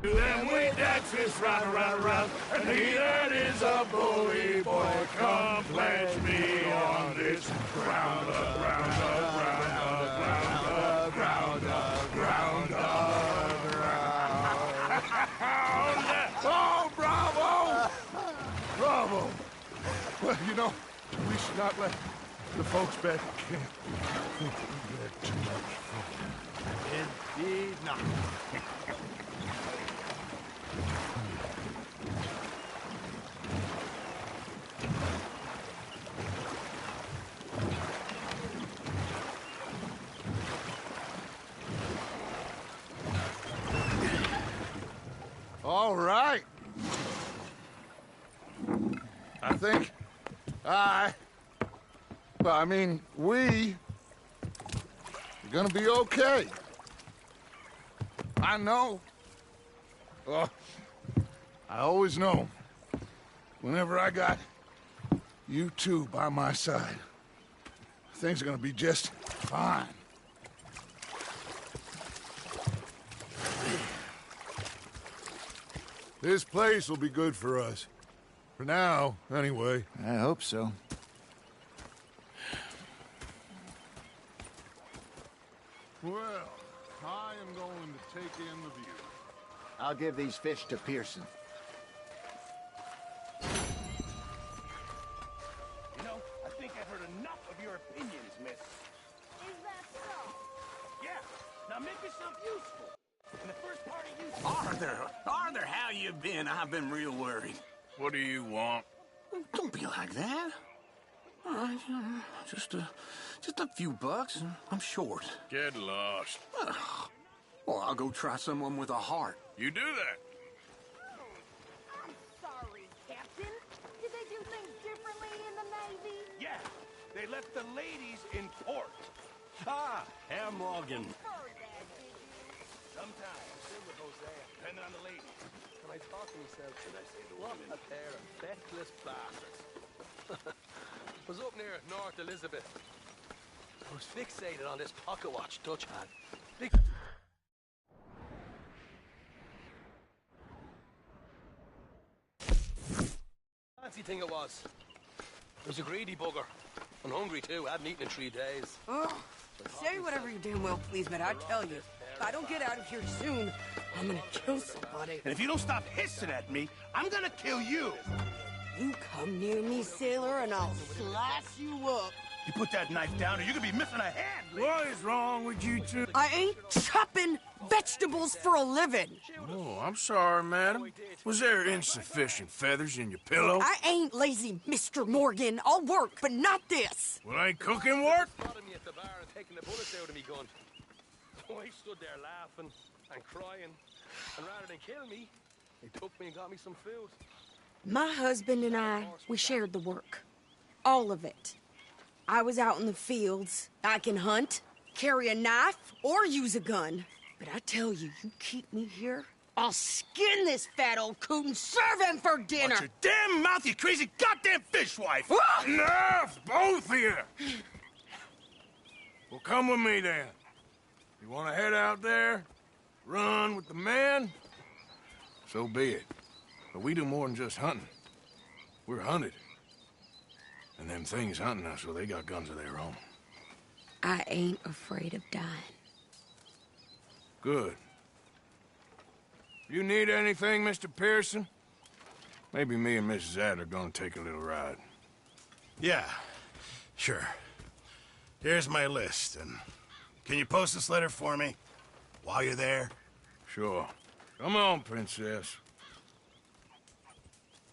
And we dance this round, round, round. And he that is a bully boy, come pledge me on this ground up, ground up, ground up, ground up, ground up, ground up. Oh, bravo! Bravo! Well, you know, we should not let the folks back at camp think that we had too much fun. Indeed not. All right. I think we are gonna be okay. I know. Well, I always know. Whenever I got you two by my side, things are gonna be just fine. This place will be good for us. For now, anyway. I hope so. Well, I am going to take in the view. I'll give these fish to Pearson. You know, I think I've heard enough of your opinions, miss. Is that so? Yeah, now make yourself useful. In the first part of you... Arthur, how you been? I've been real worried. What do you want? Don't be like that. All right, just a few bucks. I'm short. Get lost. Well, I'll go try someone with a heart. You do that. I'm sorry, Captain. Did they do things differently in the Navy? Yeah, they left the ladies in port. Ah, Herr Morgan. Sorry, Dad, did you? Sometimes, still with Hosea, depending on the lady. When I thought to myself, should I say the woman? A pair of feckless bastards. Was up near North Elizabeth. I was fixated on this pocket watch Dutch had. Fancy thing it was. It was a greedy bugger. And hungry too. Hadn't eaten in 3 days. Oh, say whatever you damn well please, but I tell you, if I don't get out of here soon, I'm gonna kill somebody. And if you don't stop hissing at me, I'm gonna kill you. You come near me, sailor, and I'll slice you up. You put that knife down or you're gonna be missing a hand. What is wrong with you two? I ain't chopping vegetables for a living. Oh, I'm sorry, madam. Was there insufficient feathers in your pillow? I ain't lazy, Mr. Morgan. I'll work, but not this. Well, ain't cooking work? Spotted me at the bar and taking the bullets out of me gun. So I stood there laughing and crying. And rather than kill me, they took me and got me some food. My husband and I, we shared the work. All of it. I was out in the fields. I can hunt, carry a knife, or use a gun. But I tell you, you keep me here, I'll skin this fat old coot and serve him for dinner. Watch your damn mouth, you crazy goddamn fishwife! Enough, both of you! Well, come with me then. You want to head out there, run with the men? So be it. But we do more than just hunting. We're hunted. And them things hunting us, well, they got guns of their own. I ain't afraid of dying. Good. You need anything, Mr. Pearson? Maybe me and Mrs. Adler gonna take a little ride. Yeah, sure. Here's my list, and can you post this letter for me while you're there? Sure. Come on, Princess.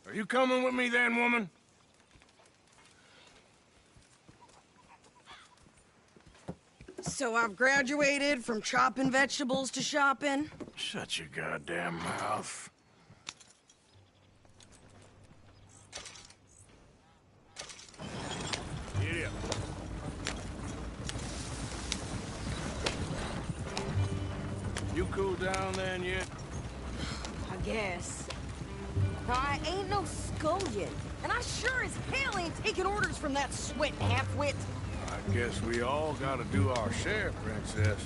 Are you coming with me then, woman? So I've graduated from chopping vegetables to shopping? Shut your goddamn mouth. Get up. You cool down then yet? I guess. I ain't no scullion, and I sure as hell ain't taking orders from that sweat half-wit. I guess we all gotta do our share, Princess.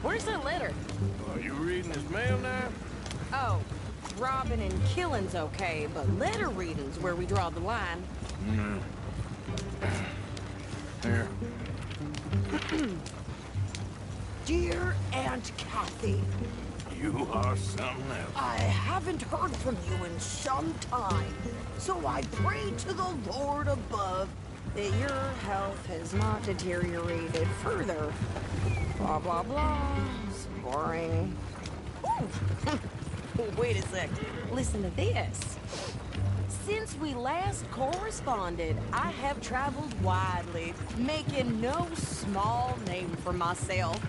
Where's that letter? Are you reading his mail now? Oh, robbing and killing's okay, but letter reading's where we draw the line. Here. Dear Aunt Kathy, You are something else. I haven't heard from you in some time, so I pray to the Lord above that your health has not deteriorated further. Blah, blah, blah. It's boring. Ooh. Wait a sec. Listen to this. Since we last corresponded, I have traveled widely, making no small name for myself.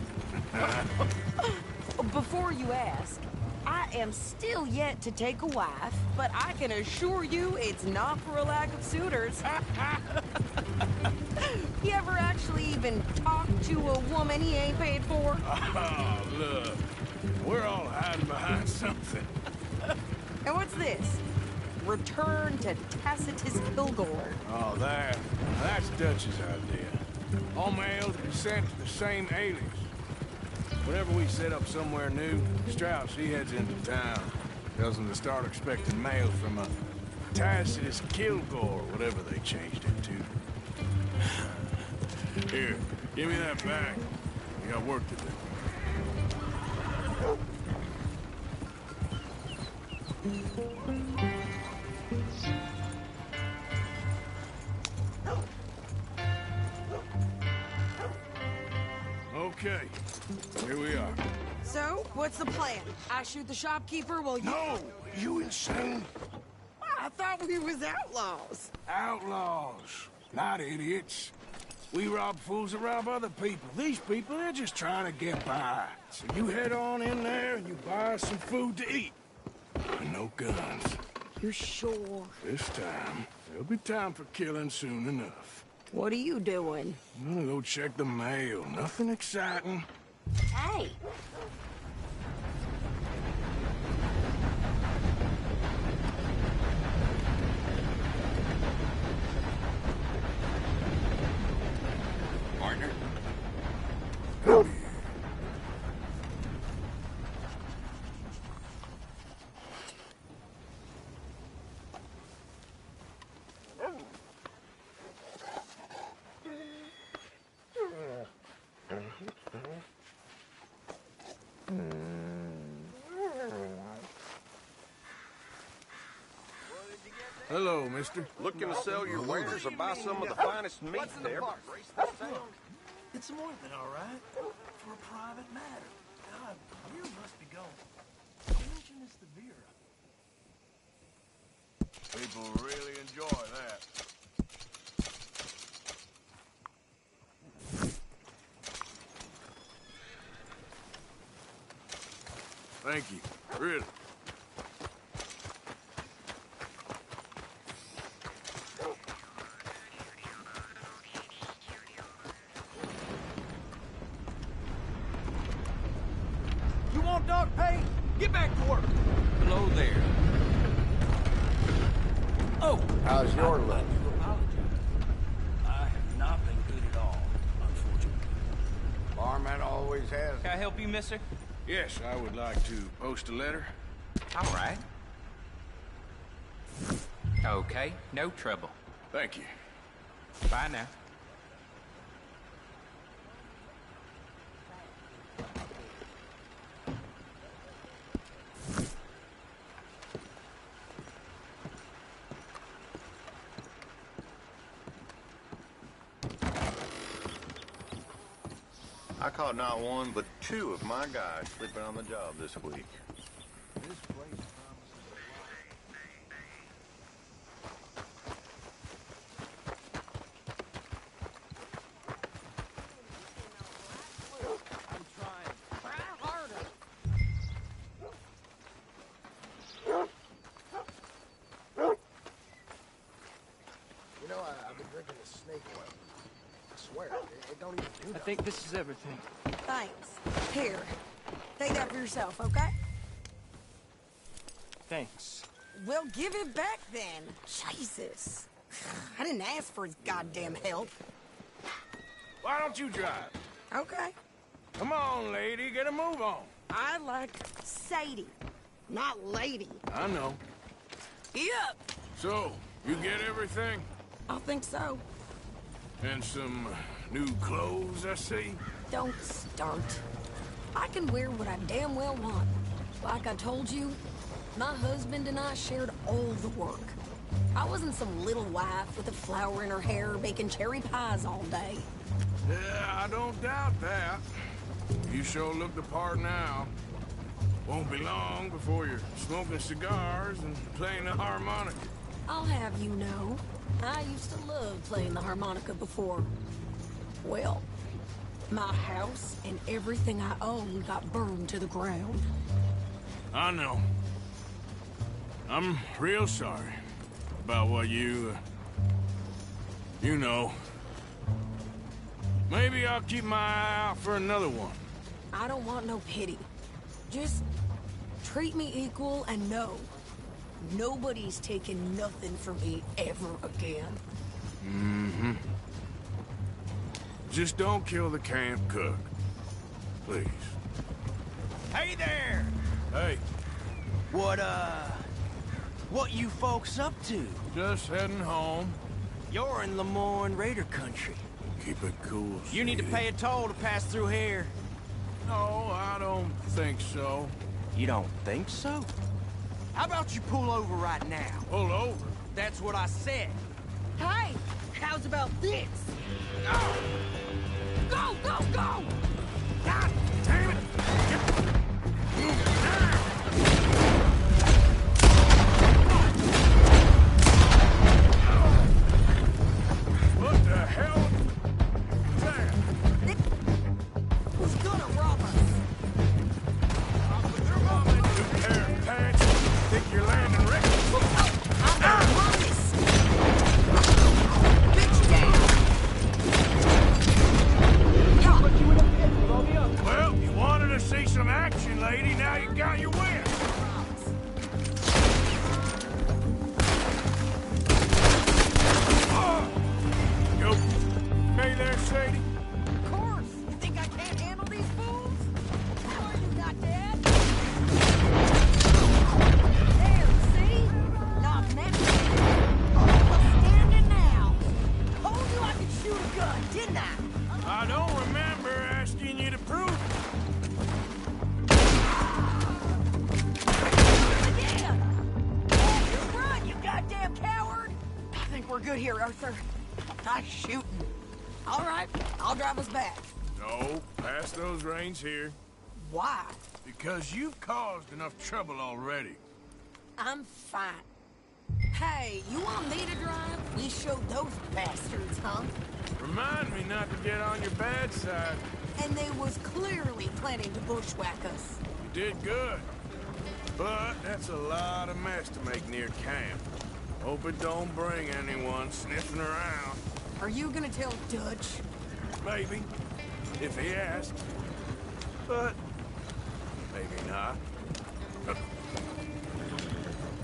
Before you ask, I am still yet to take a wife, but I can assure you it's not for a lack of suitors. You ever actually even talk to a woman he ain't paid for? Oh, look. We're all hiding behind something. And what's this? Return to Tacitus Kilgore. Oh, that's Dutch's idea. All mail to be sent to the same alias. Whenever we set up somewhere new, Strauss, he heads into town. Tells them to start expecting mail from a Tacitus Kilgore, whatever they changed it to. Here, give me that back. We got work to do. Okay, here we are. So, what's the plan? I shoot the shopkeeper while you... No! You insane? I thought we was outlaws. Outlaws, not idiots. We rob fools that rob other people. These people, they're just trying to get by. So you head on in there and you buy us some food to eat. And no guns. You're sure? This time, there'll be time for killing soon enough. What are you doing? I'm gonna go check the mail. Nothing exciting. Hey! Partner? Hello, mister. Looking to sell your wares or buy some of the finest meat there? It's more than all right. For a private matter. God, you must be going. Mention is the beer. People really enjoy that. Thank you. Really. You want dog pay? Get back to work. Hello there. Oh, How's your luck? I have not been good at all, unfortunately. Barman always has. Can I help you, mister? Yes, I would like to post a letter. All right. Okay, no trouble. Thank you. Bye now. I caught not one, but two of my guys sleeping on the job this week. You know, I've been drinking the snake oil. I swear, it don't even do I nothing. think this is everything. Thanks. Here. Take that for yourself, okay? Thanks. Well, give it back then. Jesus. I didn't ask for his goddamn help. Why don't you drive? Okay. Come on, lady, get a move on. I like Sadie. not lady. I know. Yep. So, you get everything? I think so. And some new clothes, I see? Don't start. I can wear what I damn well want. Like I told you, my husband and I shared all the work. I wasn't some little wife with a flower in her hair baking cherry pies all day. Yeah, I don't doubt that. You sure look the part now. Won't be long before you're smoking cigars and playing the harmonica. I'll have you know, I used to love playing the harmonica before. Well, my house and everything I owned got burned to the ground. I know. I'm real sorry about what you know. Maybe I'll keep my eye out for another one. I don't want no pity. Just treat me equal and know nobody's taking nothing from me ever again. Mm-hmm. Just don't kill the camp cook. Please. Hey there! Hey. What you folks up to? Just heading home. You're in Lemoyne Raider country. Keep it cool, You need to sweetie. pay a toll to pass through here. No, I don't think so. You don't think so? How about you pull over right now? Pull over? That's what I said. Hey, how's about this? Go! Go, go, go! God damn it! What the hell? Who's gonna rob us? Your mama and two pair of pants. Think you're landing right? I'm gonna run this! Bitch down! Well, you wanted to see some action, lady. Now you got your win. Yo, hey there, Sadie. Of course! You think I can't handle these fools? How are you not dead? There, see? Not next. Standing now. Told you I could shoot a gun, didn't I? I don't remember asking you to prove it. Again! You run, you goddamn coward! I think we're good here, Arthur. Nice shooting. All right, I'll drive us back. No, pass those reins here. Why? Because you've caused enough trouble already. I'm fine. Hey, you want me to drive? We showed those bastards, huh? Remind me not to get on your bad side. And they was clearly planning to bushwhack us. You did good. But that's a lot of mess to make near camp. Hope it don't bring anyone sniffing around. Are you gonna tell Dutch? Maybe, if he asks. But maybe not.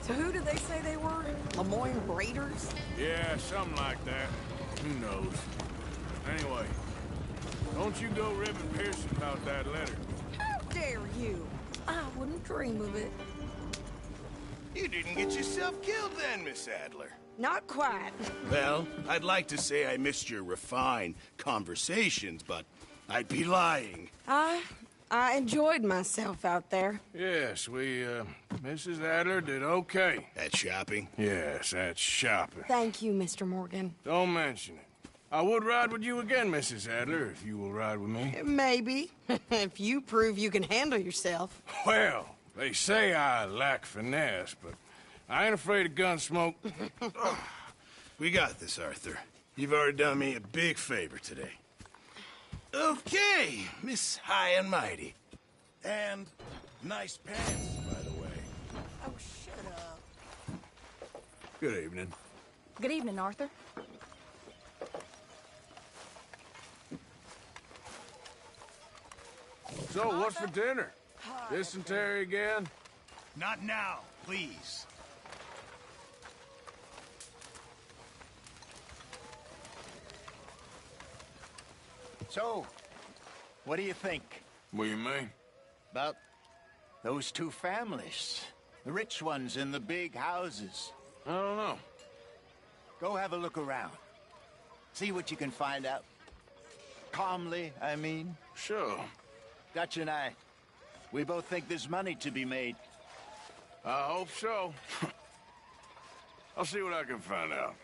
So who did they say they were? Lemoyne Raiders? Yeah, something like that. Who knows? Anyway, don't you go ribbing Pearson about that letter. How dare you? I wouldn't dream of it. You didn't get yourself killed then, Miss Adler. Not quite. Well, I'd like to say I missed your refined conversations, but I'd be lying. I enjoyed myself out there. Yes, Mrs. Adler did okay. At shopping? Yes, that's shopping. Thank you, Mr. Morgan. Don't mention it. I would ride with you again, Mrs. Adler, if you will ride with me. Maybe. If you prove you can handle yourself. Well, they say I lack finesse, but I ain't afraid of gun smoke. We got this, Arthur. You've already done me a big favor today. Okay, Miss High and Mighty. And nice pants, by the way. Oh, shut up. Good evening. Good evening, Arthur. So, what's for dinner? Dysentery again? Not now, please. So, what do you think? What do you mean? About those two families The rich ones in the big houses. I don't know. Go have a look around. See what you can find out. Calmly, I mean. Sure. Dutch and I, we both think there's money to be made. I hope so. I'll see what I can find out.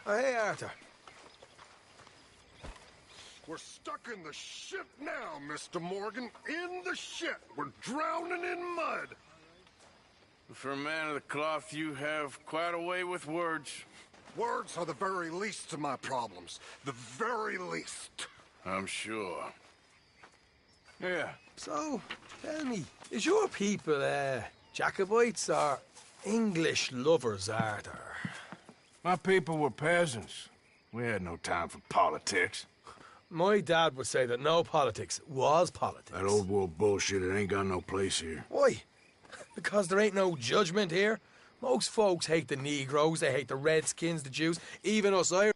Oh, hey, Arthur. We're stuck in the shit now, Mr. Morgan. In the shit. We're drowning in mud. For a man of the cloth, you have quite a way with words. Words are the very least of my problems. The very least. I'm sure. Yeah. So, tell me, is your people, Jacobites or English lovers, Arthur? My people were peasants. We had no time for politics. My dad would say that no politics was politics. That old world bullshit, it ain't got no place here. Why? Because there ain't no judgment here. Most folks hate the Negroes, they hate the Redskins, the Jews, even us Irish.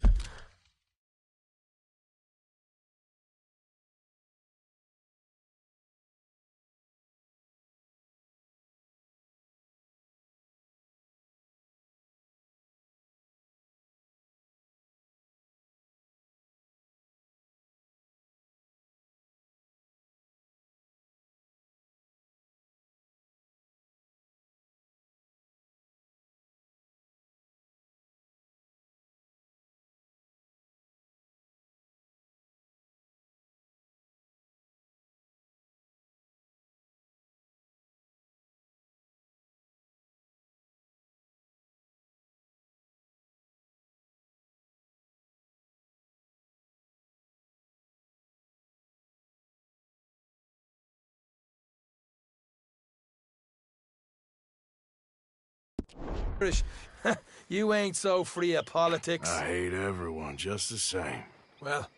You ain't so free of politics. I hate everyone just the same. Well,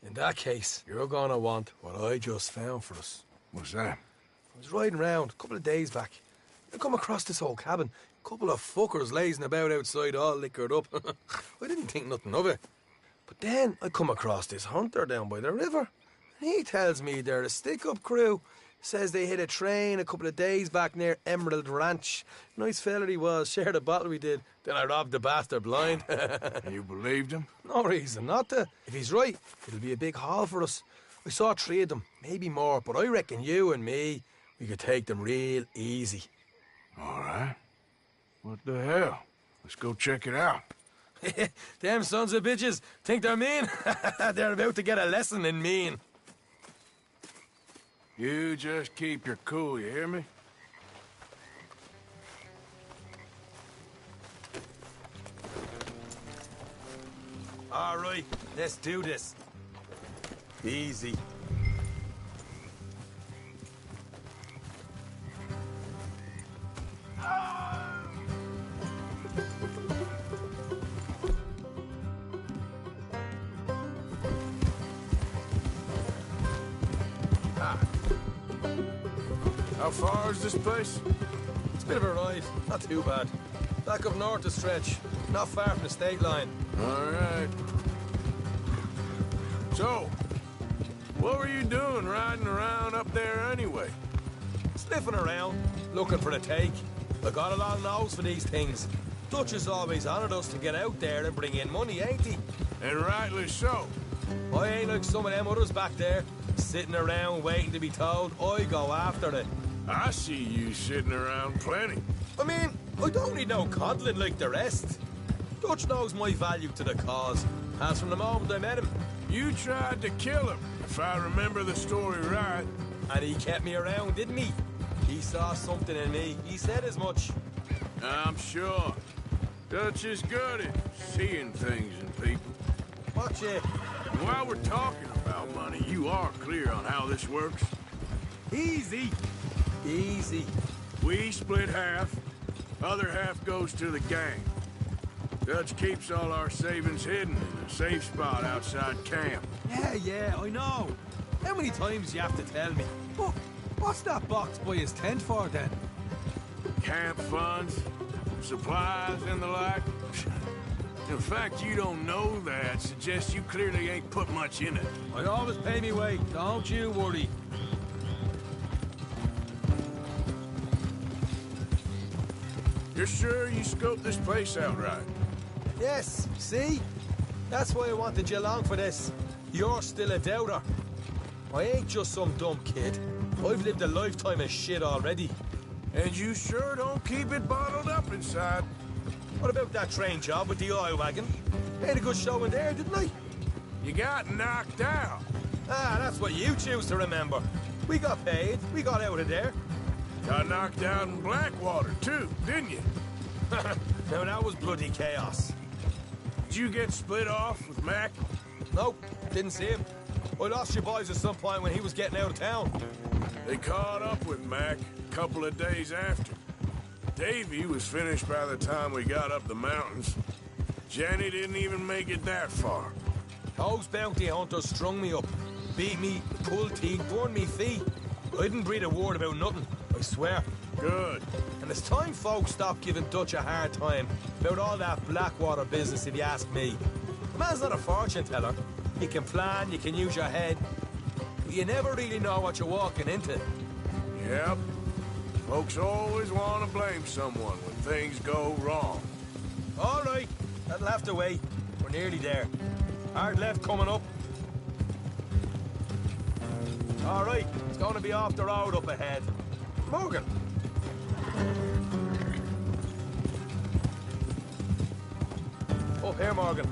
in that case, you're gonna want what I just found for us. What's that? I was riding around a couple of days back. I come across this old cabin. A couple of fuckers lazing about outside all liquored up. I didn't think nothing of it. But then I come across this hunter down by the river. And he tells me they're a stick-up crew. Says they hit a train a couple of days back near Emerald Ranch. Nice fella he was, shared a bottle we did. Then I robbed the bastard blind. You believed him? No reason not to. If he's right, it'll be a big haul for us. I saw 3 of them, maybe more, but I reckon you and me, we could take them real easy. All right. What the hell? Let's go check it out. Them sons of bitches think they're mean. They're about to get a lesson in mean. You just keep your cool, you hear me? All right, let's do this. Easy. How far is this place? It's a bit of a ride, not too bad. Back up north a stretch, not far from the state line. All right. So, what were you doing riding around up there anyway? Sniffing around, looking for the take. I got a long nose for these things. Dutch has always honoured us to get out there and bring in money, ain't he? And rightly so. I ain't like some of them others back there, sitting around waiting to be told. I go after it. I see you sitting around plenty. I mean, I don't need no coddling like the rest. Dutch knows my value to the cause, as from the moment I met him. You tried to kill him, if I remember the story right. And he kept me around, didn't he? He saw something in me. He said as much. I'm sure. Dutch is good at seeing things in people. Watch it. And while we're talking about money, you are clear on how this works? Easy. Easy. We split half. Other half goes to the gang. Dutch keeps all our savings hidden in a safe spot outside camp. Yeah, I know. How many times do you have to tell me? But what's that box by his tent for, then? Camp funds, supplies, and the like. The fact you don't know that suggests you clearly ain't put much in it. I always pay me weight, don't you worry. You're sure you scoped this place out right? Yes, see? That's why I wanted you along for this. You're still a doubter. I ain't just some dumb kid. I've lived a lifetime of shit already. And you sure don't keep it bottled up inside. What about that train job with the oil wagon? Made a good show in there, didn't I? You got knocked out. Ah, that's what you choose to remember. We got paid. We got out of there. Got knocked out in Blackwater, too, didn't you? Now, that was bloody chaos. Did you get split off with Mac? Nope, didn't see him. I lost your boys at some point when he was getting out of town. They caught up with Mac a couple of days after. Davy was finished by the time we got up the mountains. Jenny didn't even make it that far. Those bounty hunters strung me up. Beat me, pulled teeth, burned me feet. I didn't breathe a word about nothing, I swear. Good. And it's time folks stopped giving Dutch a hard time about all that Blackwater business, if you ask me. The man's not a fortune teller. You can plan, you can use your head, but you never really know what you're walking into. Yep. Folks always want to blame someone when things go wrong. All right, that'll have to wait. We're nearly there. Hard left coming up. All right, it's going to be off the road up ahead. Morgan. Up here, Morgan.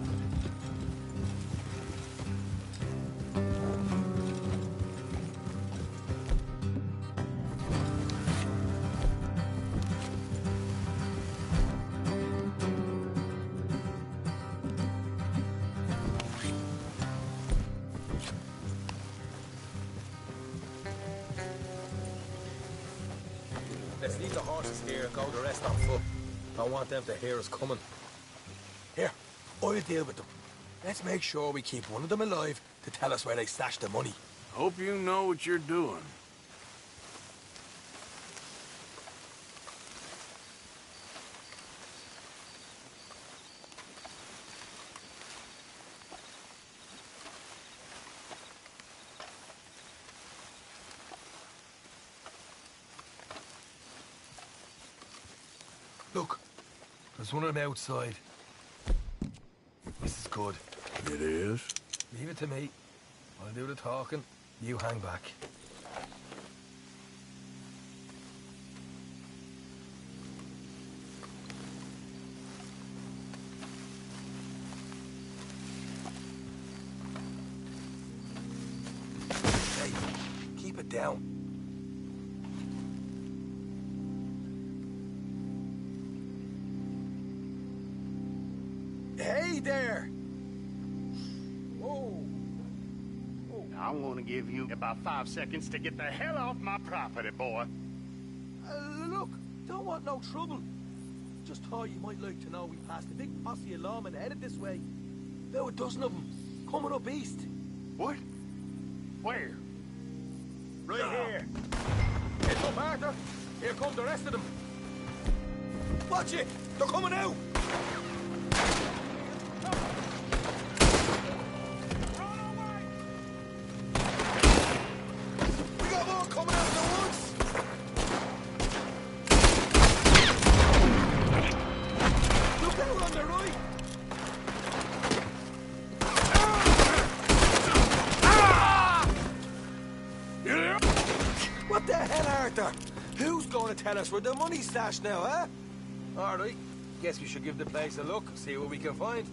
Let's leave the horses here and go the rest on foot. Don't want them to hear us coming. Here, I'll deal with them. Let's make sure we keep one of them alive to tell us where they stashed the money. Hope you know what you're doing. Look, there's one of them outside. This is good. It is? Leave it to me. I'll do the talking. You hang back. Hey, keep it down. Hey there! Whoa! I'm gonna give you about 5 seconds to get the hell off my property, boy. Look, don't want no trouble. Just thought you might like to know we passed a big posse of lawmen headed this way. About a dozen of them, coming up east. What? Where? Right here. Heads up, Arthur. Here come the rest of them. Watch it! They're coming out! We got more coming out at once! Look out on the right! What the hell, Arthur? Who's going to tell us where the money's stashed now, huh? All right. Guess we should give the place a look, see what we can find.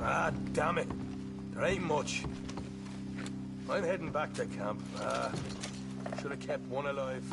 Ah, damn it. There ain't much. I'm heading back to camp. Should have kept one alive.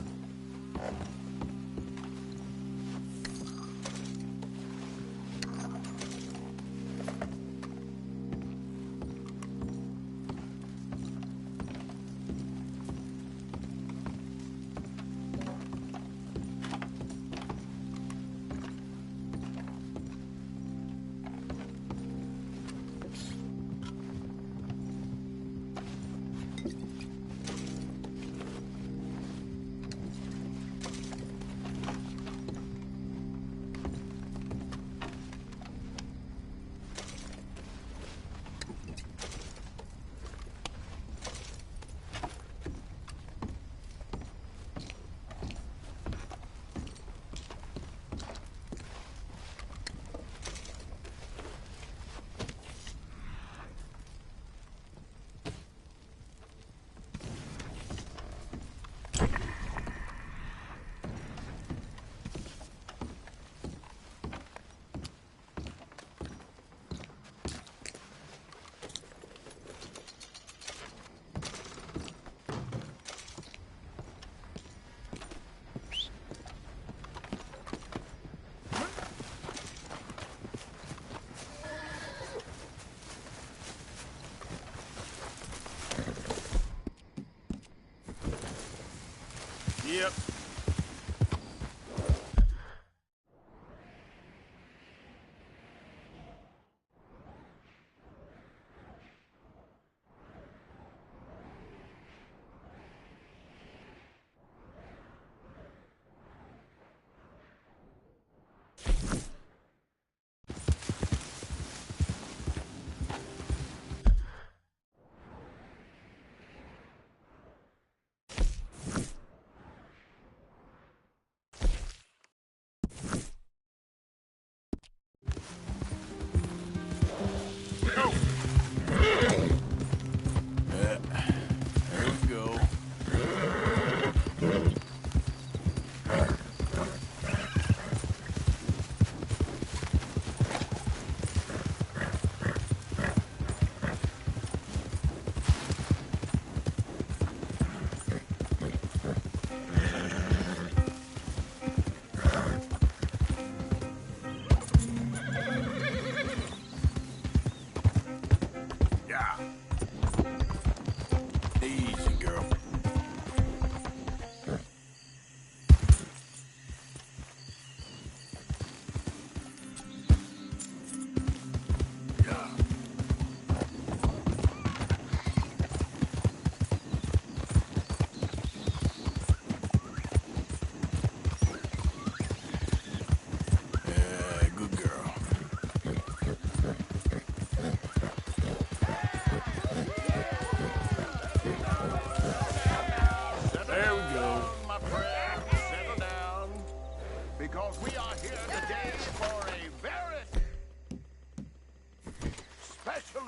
Yep.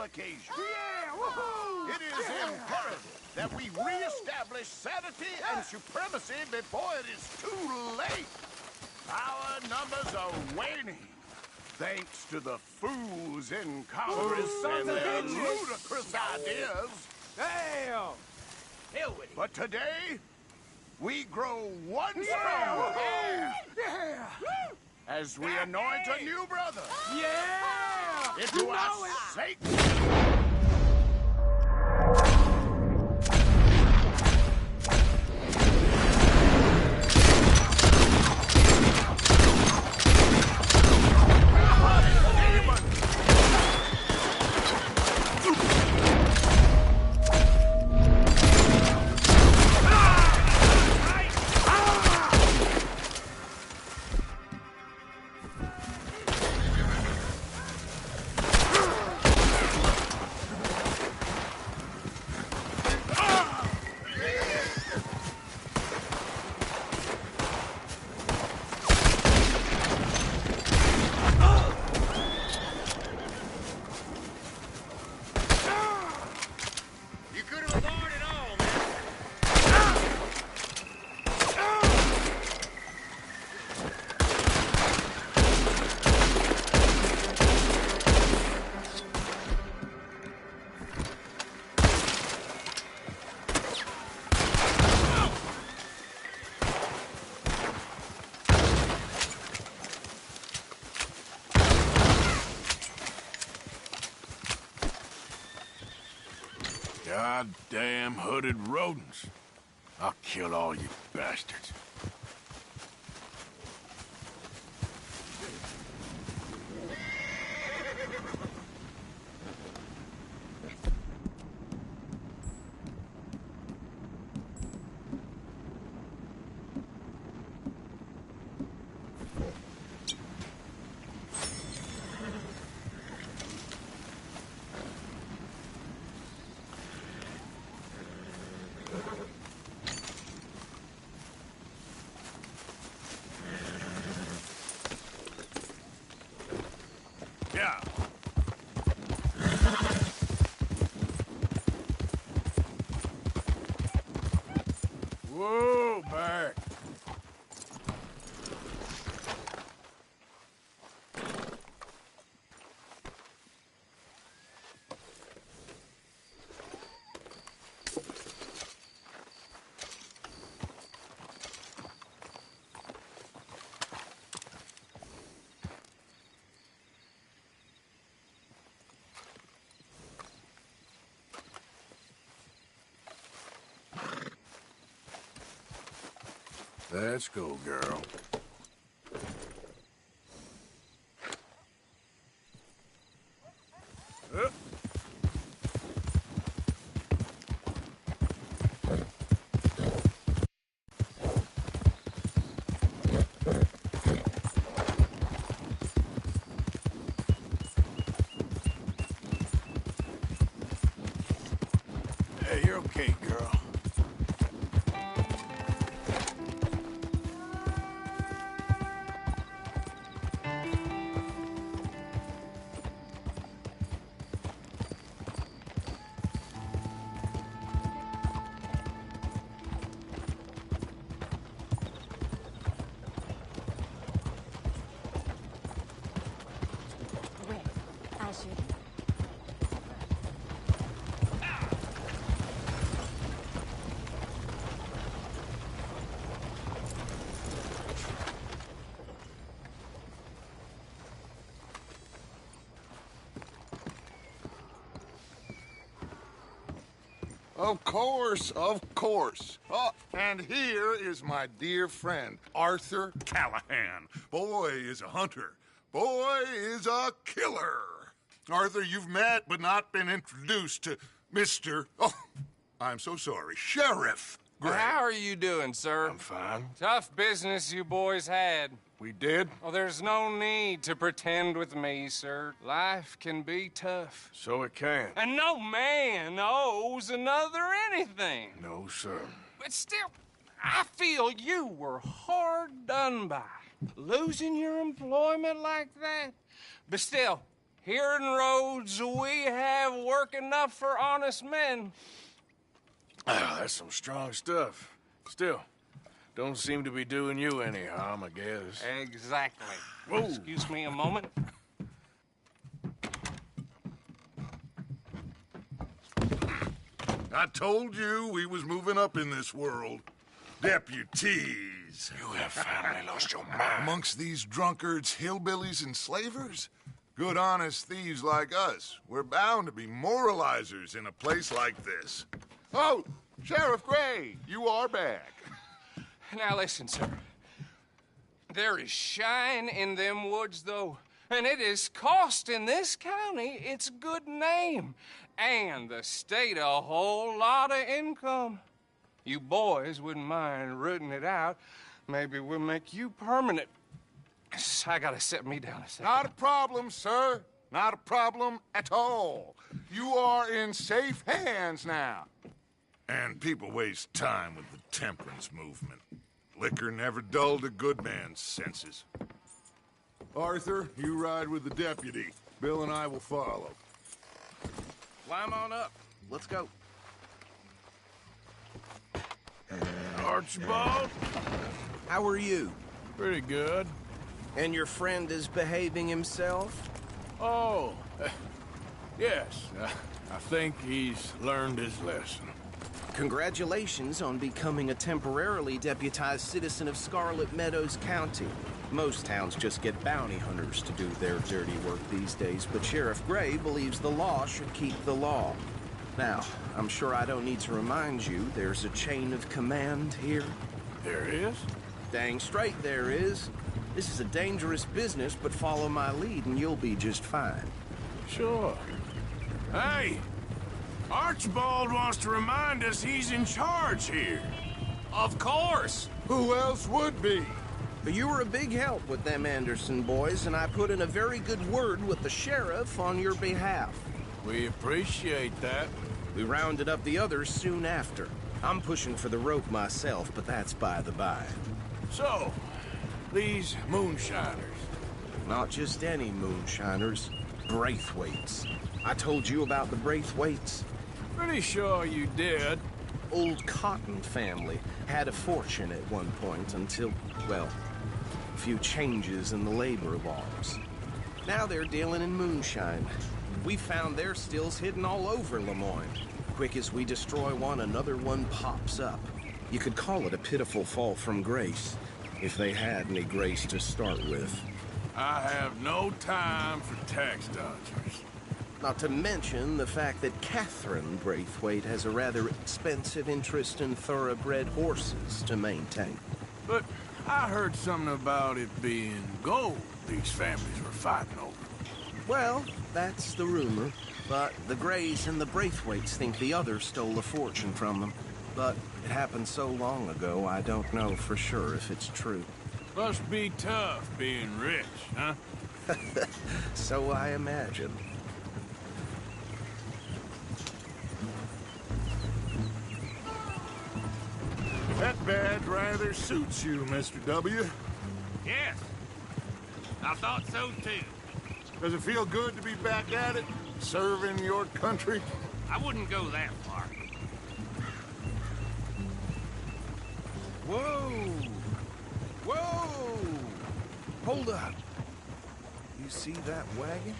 Occasion. It is imperative that we re-establish sanity and supremacy before it is too late. Our numbers are waning, thanks to the fools in Congress and their ludicrous ideas. Damn! Hell with it. But today, we grow one stronger. Yeah! As we anoint a new brother. Yeah! Into our sacred... Goddamn hooded rodents. I'll kill all you bastards. Yeah. Whoa, back. Let's go, girl. Hey, you're okay, girl. Of course, of course. Oh, and here is my dear friend, Arthur Callahan. Boy is a hunter. Boy is a killer. Arthur, you've met but not been introduced to Mr. Oh, I'm so sorry, Sheriff Gray. How are you doing, sir? I'm fine. Tough business you boys had. We did? Oh, there's no need to pretend with me, sir. Life can be tough. So it can. And no man owes another anything. No, sir. But still, I feel you were hard done by. Losing your employment like that. But still, here in Rhodes, we have work enough for honest men. Ah, that's some strong stuff. Still, don't seem to be doing you any harm, I guess. Exactly. Whoa. Excuse me a moment. I told you we was moving up in this world. Deputies. You have finally lost your mind. Amongst these drunkards, hillbillies, and slavers? Good, honest thieves like us. We're bound to be moralizers in a place like this. Oh, Sheriff Gray, you are back. Now listen, sir. There is shine in them woods, though, and it is costing this county its good name and the state a whole lot of income. You boys wouldn't mind rooting it out. Maybe we'll make you permanent. I gotta set me down a second. Not a problem, sir. Not a problem at all. You are in safe hands now. And people waste time with the temperance movement. Liquor never dulled a good man's senses. Arthur, you ride with the deputy. Bill and I will follow. Climb on up. Let's go. Archibald? How are you? Pretty good. And your friend is behaving himself? Oh, yes. I think he's learned his lesson. Congratulations on becoming a temporarily deputized citizen of Scarlet Meadows County. Most towns just get bounty hunters to do their dirty work these days, but Sheriff Gray believes the law should keep the law. Now, I'm sure I don't need to remind you there's a chain of command here. There is? Dang straight there is. This is a dangerous business, but follow my lead and you'll be just fine. Sure. Hey! Archibald wants to remind us he's in charge here. Of course! Who else would be? But you were a big help with them Anderson boys, and I put in a very good word with the sheriff on your behalf. We appreciate that. We rounded up the others soon after. I'm pushing for the rope myself, but that's by the by. So, these moonshiners. Not just any moonshiners. Braithwaites. I told you about the Braithwaites? Pretty sure you did. Old Cotton family had a fortune at one point until, well, a few changes in the labor laws. Now they're dealing in moonshine. We found their stills hidden all over Lemoyne. Quick as we destroy one, another one pops up. You could call it a pitiful fall from grace, if they had any grace to start with. I have no time for tax dodgers. Not to mention the fact that Catherine Braithwaite has a rather expensive interest in thoroughbred horses to maintain. But I heard something about it being gold these families were fighting over. Well, that's the rumor. But the Greys and the Braithwaites think the others stole a fortune from them. But it happened so long ago, I don't know for sure if it's true. Must be tough being rich, huh? So I imagine. That badge rather suits you, Mr. W. Yes. I thought so, too. Does it feel good to be back at it? Serving your country? I wouldn't go that far. Whoa! Whoa! Hold up. You see that wagon?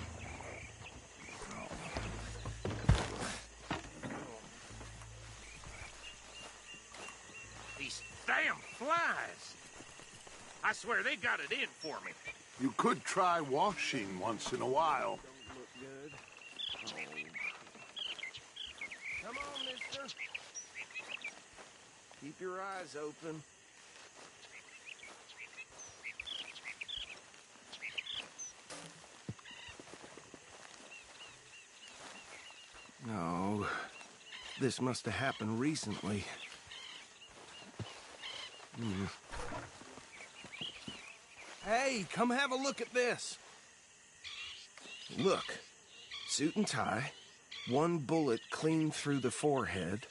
These damn flies. I swear they got it in for me. You could try washing once in a while. Look good. Come on, mister. Keep your eyes open. No. This must have happened recently. Hey, come have a look at this. Look. Suit and tie. One bullet clean through the forehead.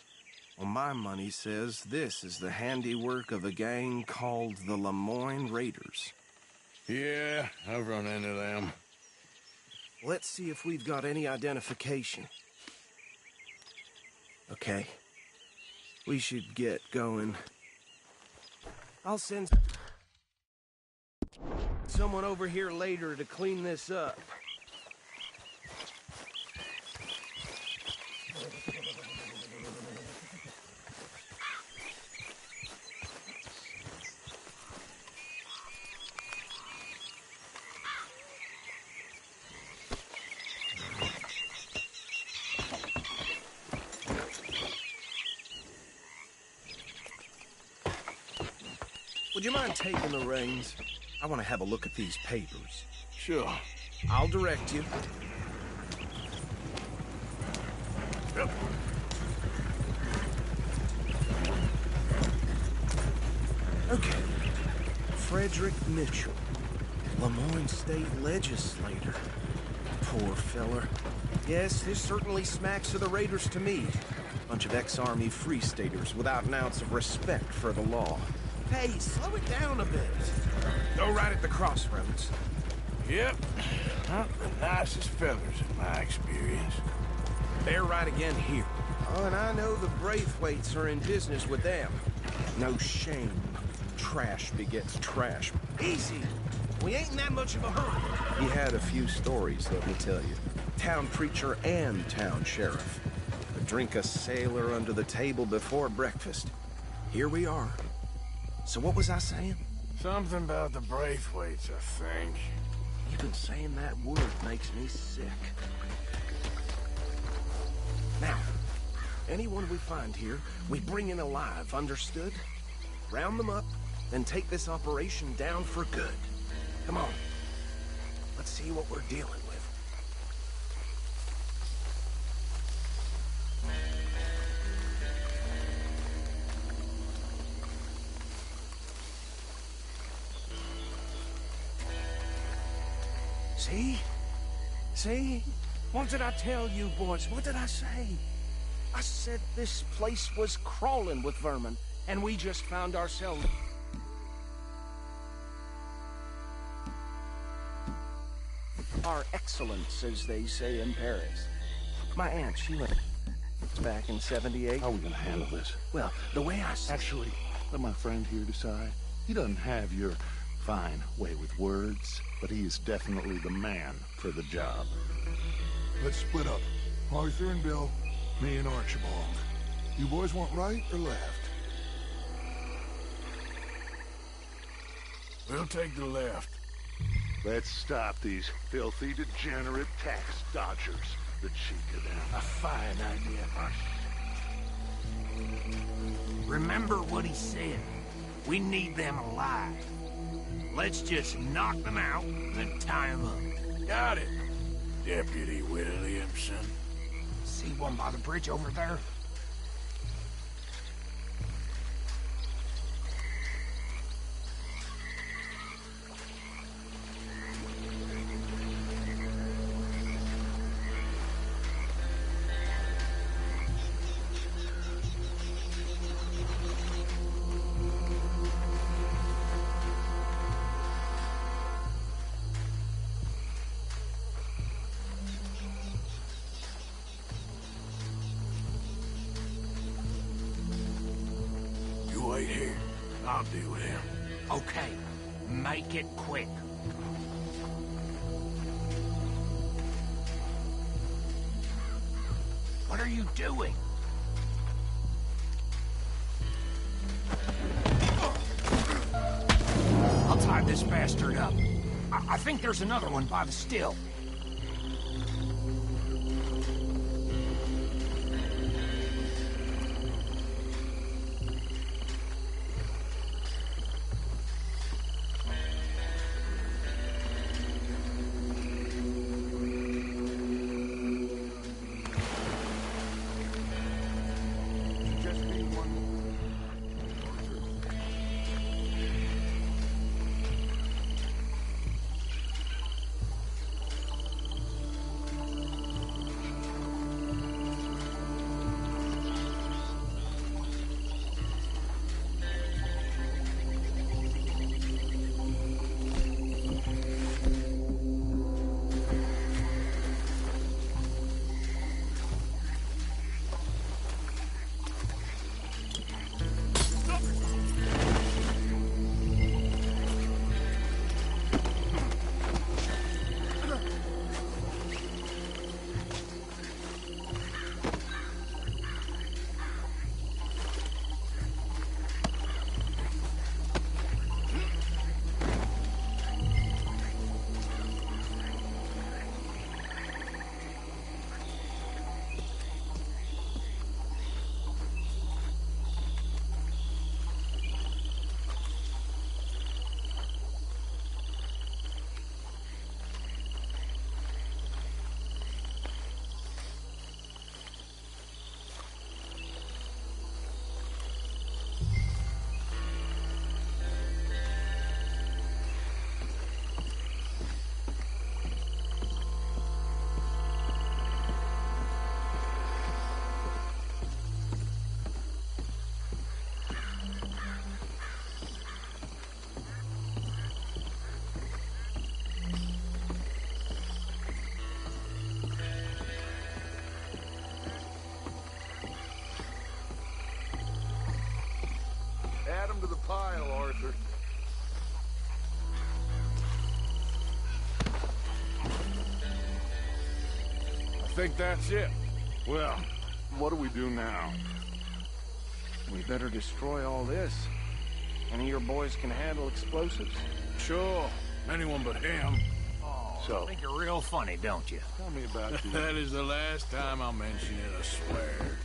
Well, my money says this is the handiwork of a gang called the Lemoyne Raiders. Yeah, I've run into them. Let's see if we've got any identification. Okay. We should get going. I'll send someone over here later to clean this up. Would you mind taking the reins? I want to have a look at these papers. Sure. I'll direct you. Yep. Okay. Frederick Mitchell, Lemoyne State Legislator. Poor feller. Yes, this certainly smacks of the Raiders to me. Bunch of ex-Army Free Staters without an ounce of respect for the law. Hey, slow it down a bit. Go right at the crossroads. Yep. Not the nicest fellas in my experience. They're right again here. Oh, and I know the Braithwaites are in business with them. No shame. Trash begets trash. Easy. We ain't in that much of a hurry. He had a few stories, let me tell you. Town preacher and town sheriff. A drink a sailor under the table before breakfast. Here we are. So what was I saying? Something about the Braithwaites, I think. Even saying that word makes me sick. Now, Anyone we find here, we bring in alive, understood? Round them up, then take this operation down for good. Come on. Let's see what we're dealing with. See? See? What did I tell you, boys? What did I say? I said this place was crawling with vermin, and we just found ourselves... Par excellence, as they say in Paris. My aunt, she went back in '78. How are we gonna handle this? Well, the way I... Actually, let my friend here decide. He doesn't have your fine way with words, but he is definitely the man for the job. Let's split up. Arthur and Bill, me and Archibald. You boys want right or left? We'll take the left. Let's stop these filthy, degenerate tax dodgers. The cheek of them. A fine idea, Arthur. Remember what he said. We need them alive. Let's just knock them out and then tie them up. Got it, Deputy Williamson. See one by the bridge over there? Wait here. I'll deal with him. Okay. Make it quick. What are you doing? I'll tie this bastard up. I think there's another one by the still. Add them to the pile, Arthur. I think that's it. Well, what do we do now? We better destroy all this. Any of your boys can handle explosives? Sure. Anyone but him. I think you're real funny, don't you? Tell me about That is the last time I'll mention it, I swear.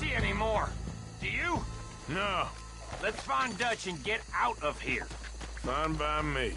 see any more. Do you? No. Let's find Dutch and get out of here. Fine by me.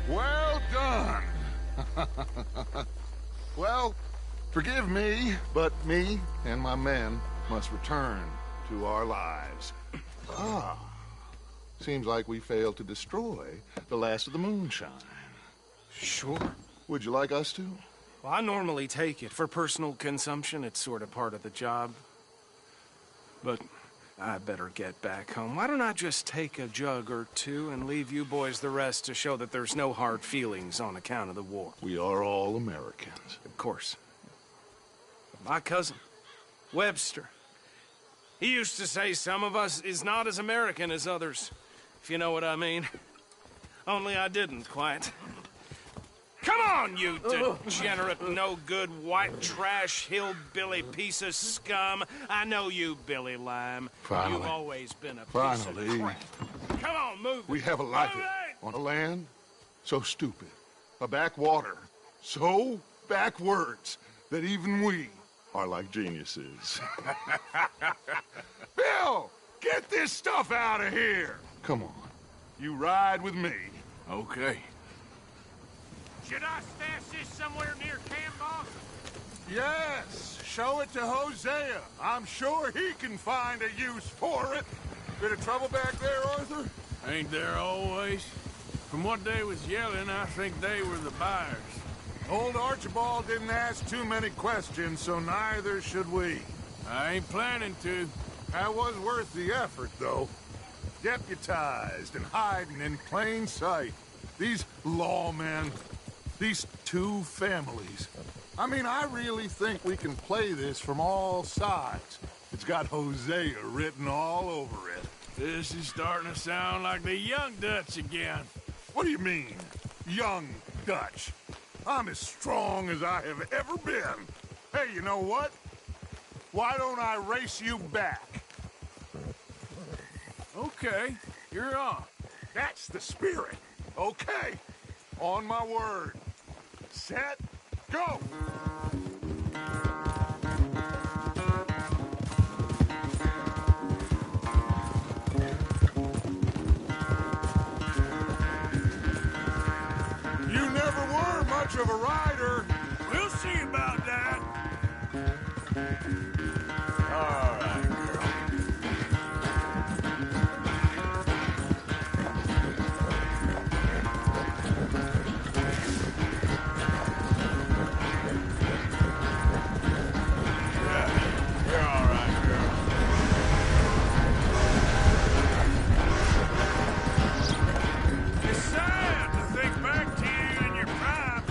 Well done. Well, forgive me, but me and my men must return to our lives. Ah, seems like we failed to destroy the last of the moonshine. Sure. Would you like us to? Well, I normally take it. For personal consumption, it's sort of part of the job. But I better get back home. Why don't I just take a jug or two and leave you boys the rest to show that there's no hard feelings on account of the war? We are all Americans. Of course. But my cousin, Webster, he used to say some of us is not as American as others, if you know what I mean. Only I didn't quite. Come on, you degenerate, no-good, white trash, hillbilly piece of scum. I know you, Billy Lime. Finally. You've always been a piece of Finally. crap. Come on, move. We have a life on a land so stupid, a backwater so backwards that even we are like geniuses. Bill, get this stuff out of here. Come on, you ride with me. Okay. Should I stash this somewhere near camp, boss? Yes, show it to Hosea. I'm sure he can find a use for it. Bit of trouble back there, Arthur? Ain't there always? From what they was yelling, I think they were the buyers. Old Archibald didn't ask too many questions, so neither should we. I ain't planning to. That was worth the effort, though. Deputized and hiding in plain sight. These lawmen, these two families. I mean, I really think we can play this from all sides. It's got Hosea written all over it. This is starting to sound like the young Dutch again. What do you mean, young Dutch? I'm as strong as I have ever been. Hey, you know what? Why don't I race you back? Okay, you're on. That's the spirit. Okay, on my word. Set, go! You never were much of a rider. We'll see about that. All right, girl. You're all right, girl. It's sad to think back to you in your prime.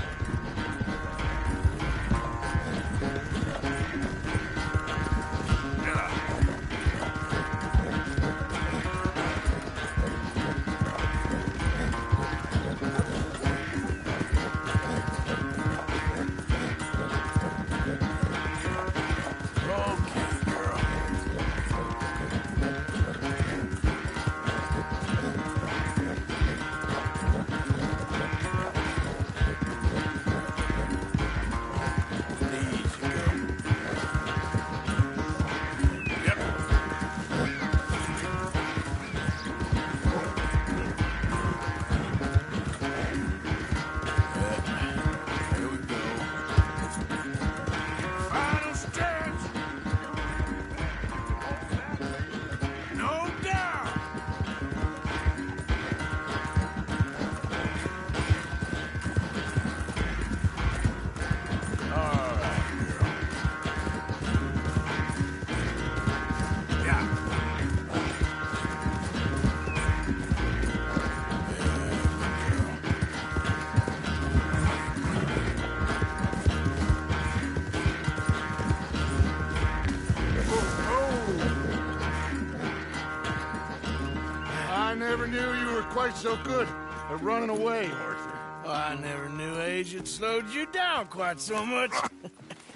were quite so good at running away, Arthur. Oh, I never knew age had slowed you down quite so much.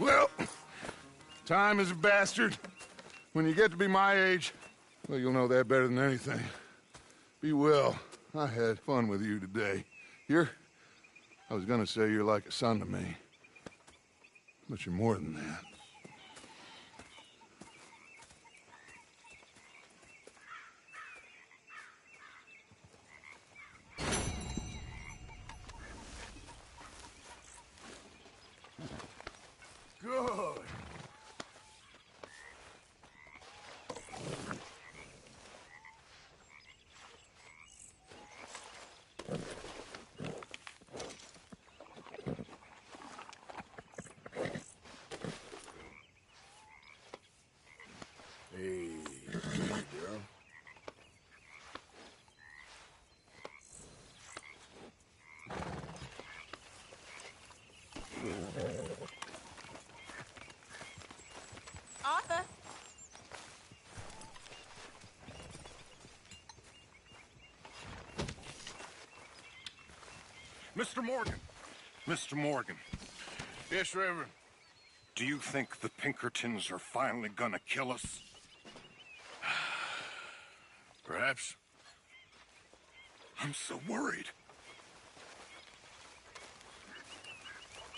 Well, time is a bastard. When you get to be my age, well, you'll know that better than anything. Be well. I had fun with you today. I was gonna say you're like a son to me. But you're more than that. Good. Hey, girl. Arthur. Mr. Morgan. Mr. Morgan. Yes, Reverend. Do you think the Pinkertons are finally gonna kill us? Perhaps. I'm so worried.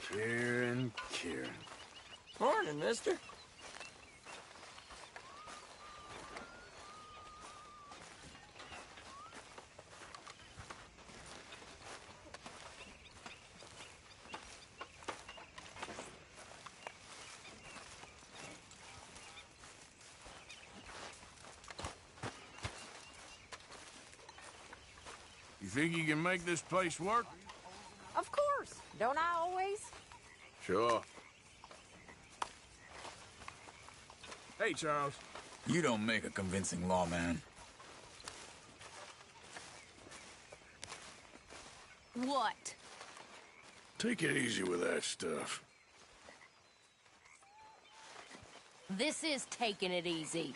Kieran. Morning, mister. You think you can make this place work? Of course. Don't I always? Sure. Hey, Charles. You don't make a convincing lawman. What? Take it easy with that stuff. This is taking it easy.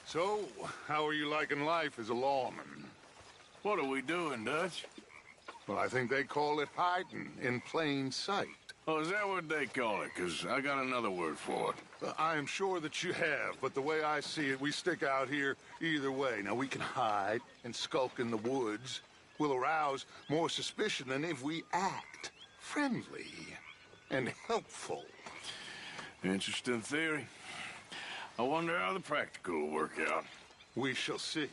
So, how are you liking life as a lawman? What are we doing, Dutch? Well, I think they call it hiding in plain sight. Oh, is that what they call it? Because I got another word for it. I am sure that you have, but the way I see it, we stick out here either way. Now, we can hide and skulk in the woods. We'll arouse more suspicion than if we act friendly and helpful. Interesting theory. I wonder how the practical will work out. We shall see.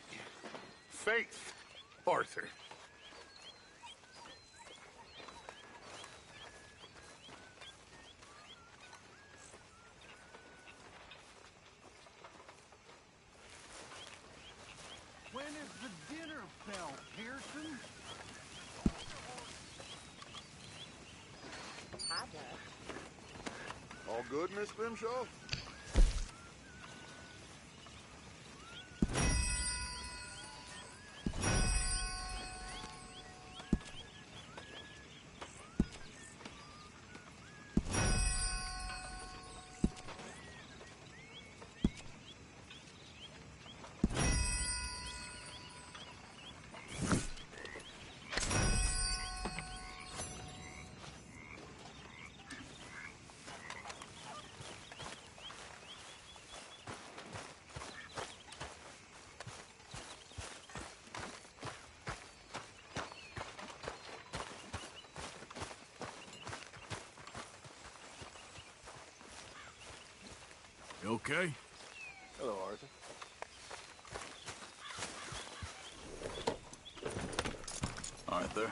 Faith, Arthur. When is the dinner bell, Pearson? Hi, Dutch. All good, Miss Grimshaw? You okay? Hello, Arthur. Arthur.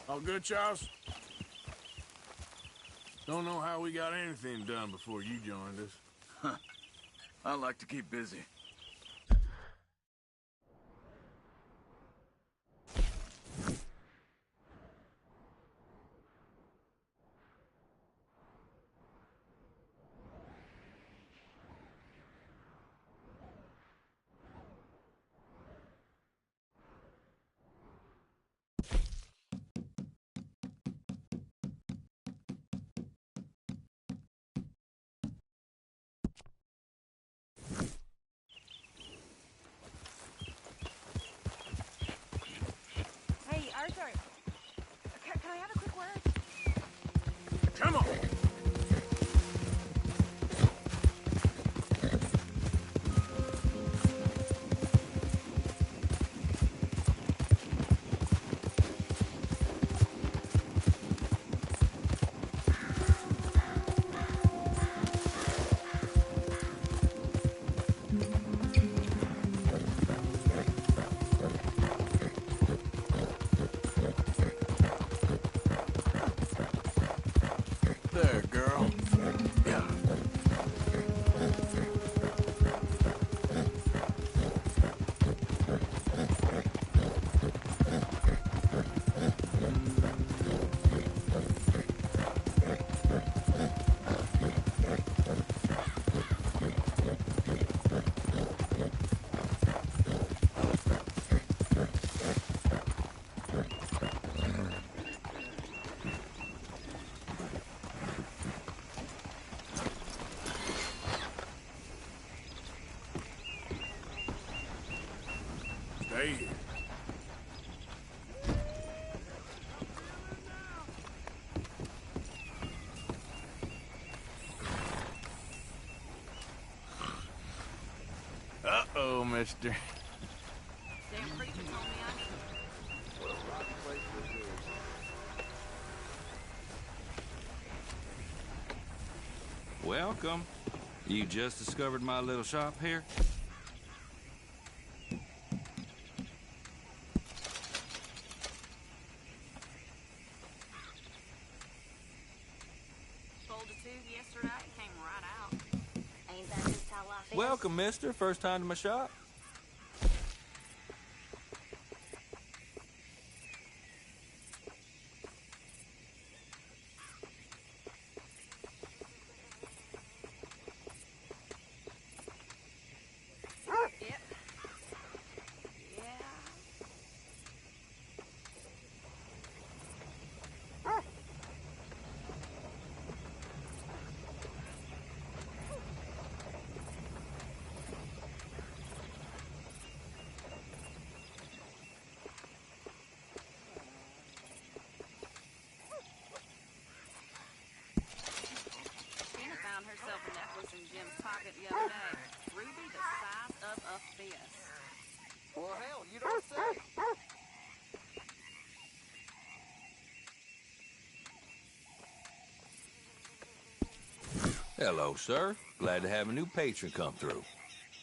All good, Charles? Don't know how we got anything done before you joined us. Huh. I like to keep busy. Right here. Uh-oh, mister. Damn preacher told me I need. What a rotten place this is. Welcome. You just discovered my little shop here? Sold a tube yesterday, came right out. Ain't that just how life is? Welcome, mister. First time to my shop? Yep. Yeah. Tina found herself a necklace in Jim's pocket the other day. Ruby the size of a fist. Well, hell, you don't say. Hello, sir. Glad to have a new patron come through.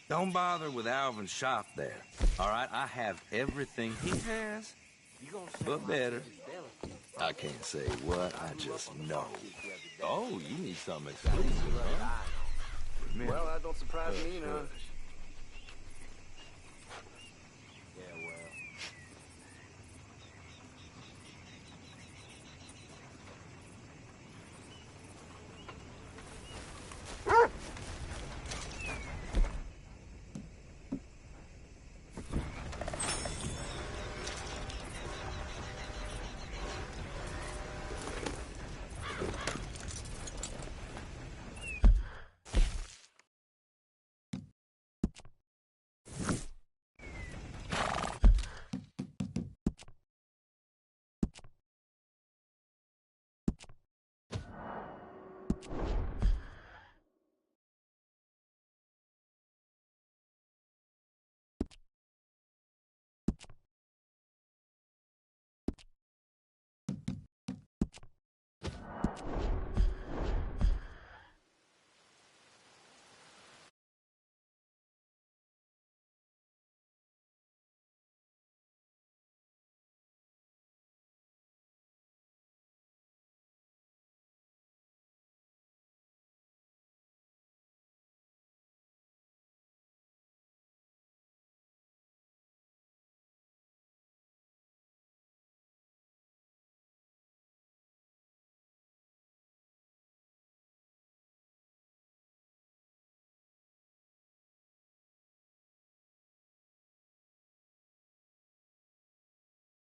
Don't bother with Alvin's shop there. All right, I have everything he has, but better. I can't say what, I just know. Oh, you need something exclusive, huh? Well, that don't surprise me, you know.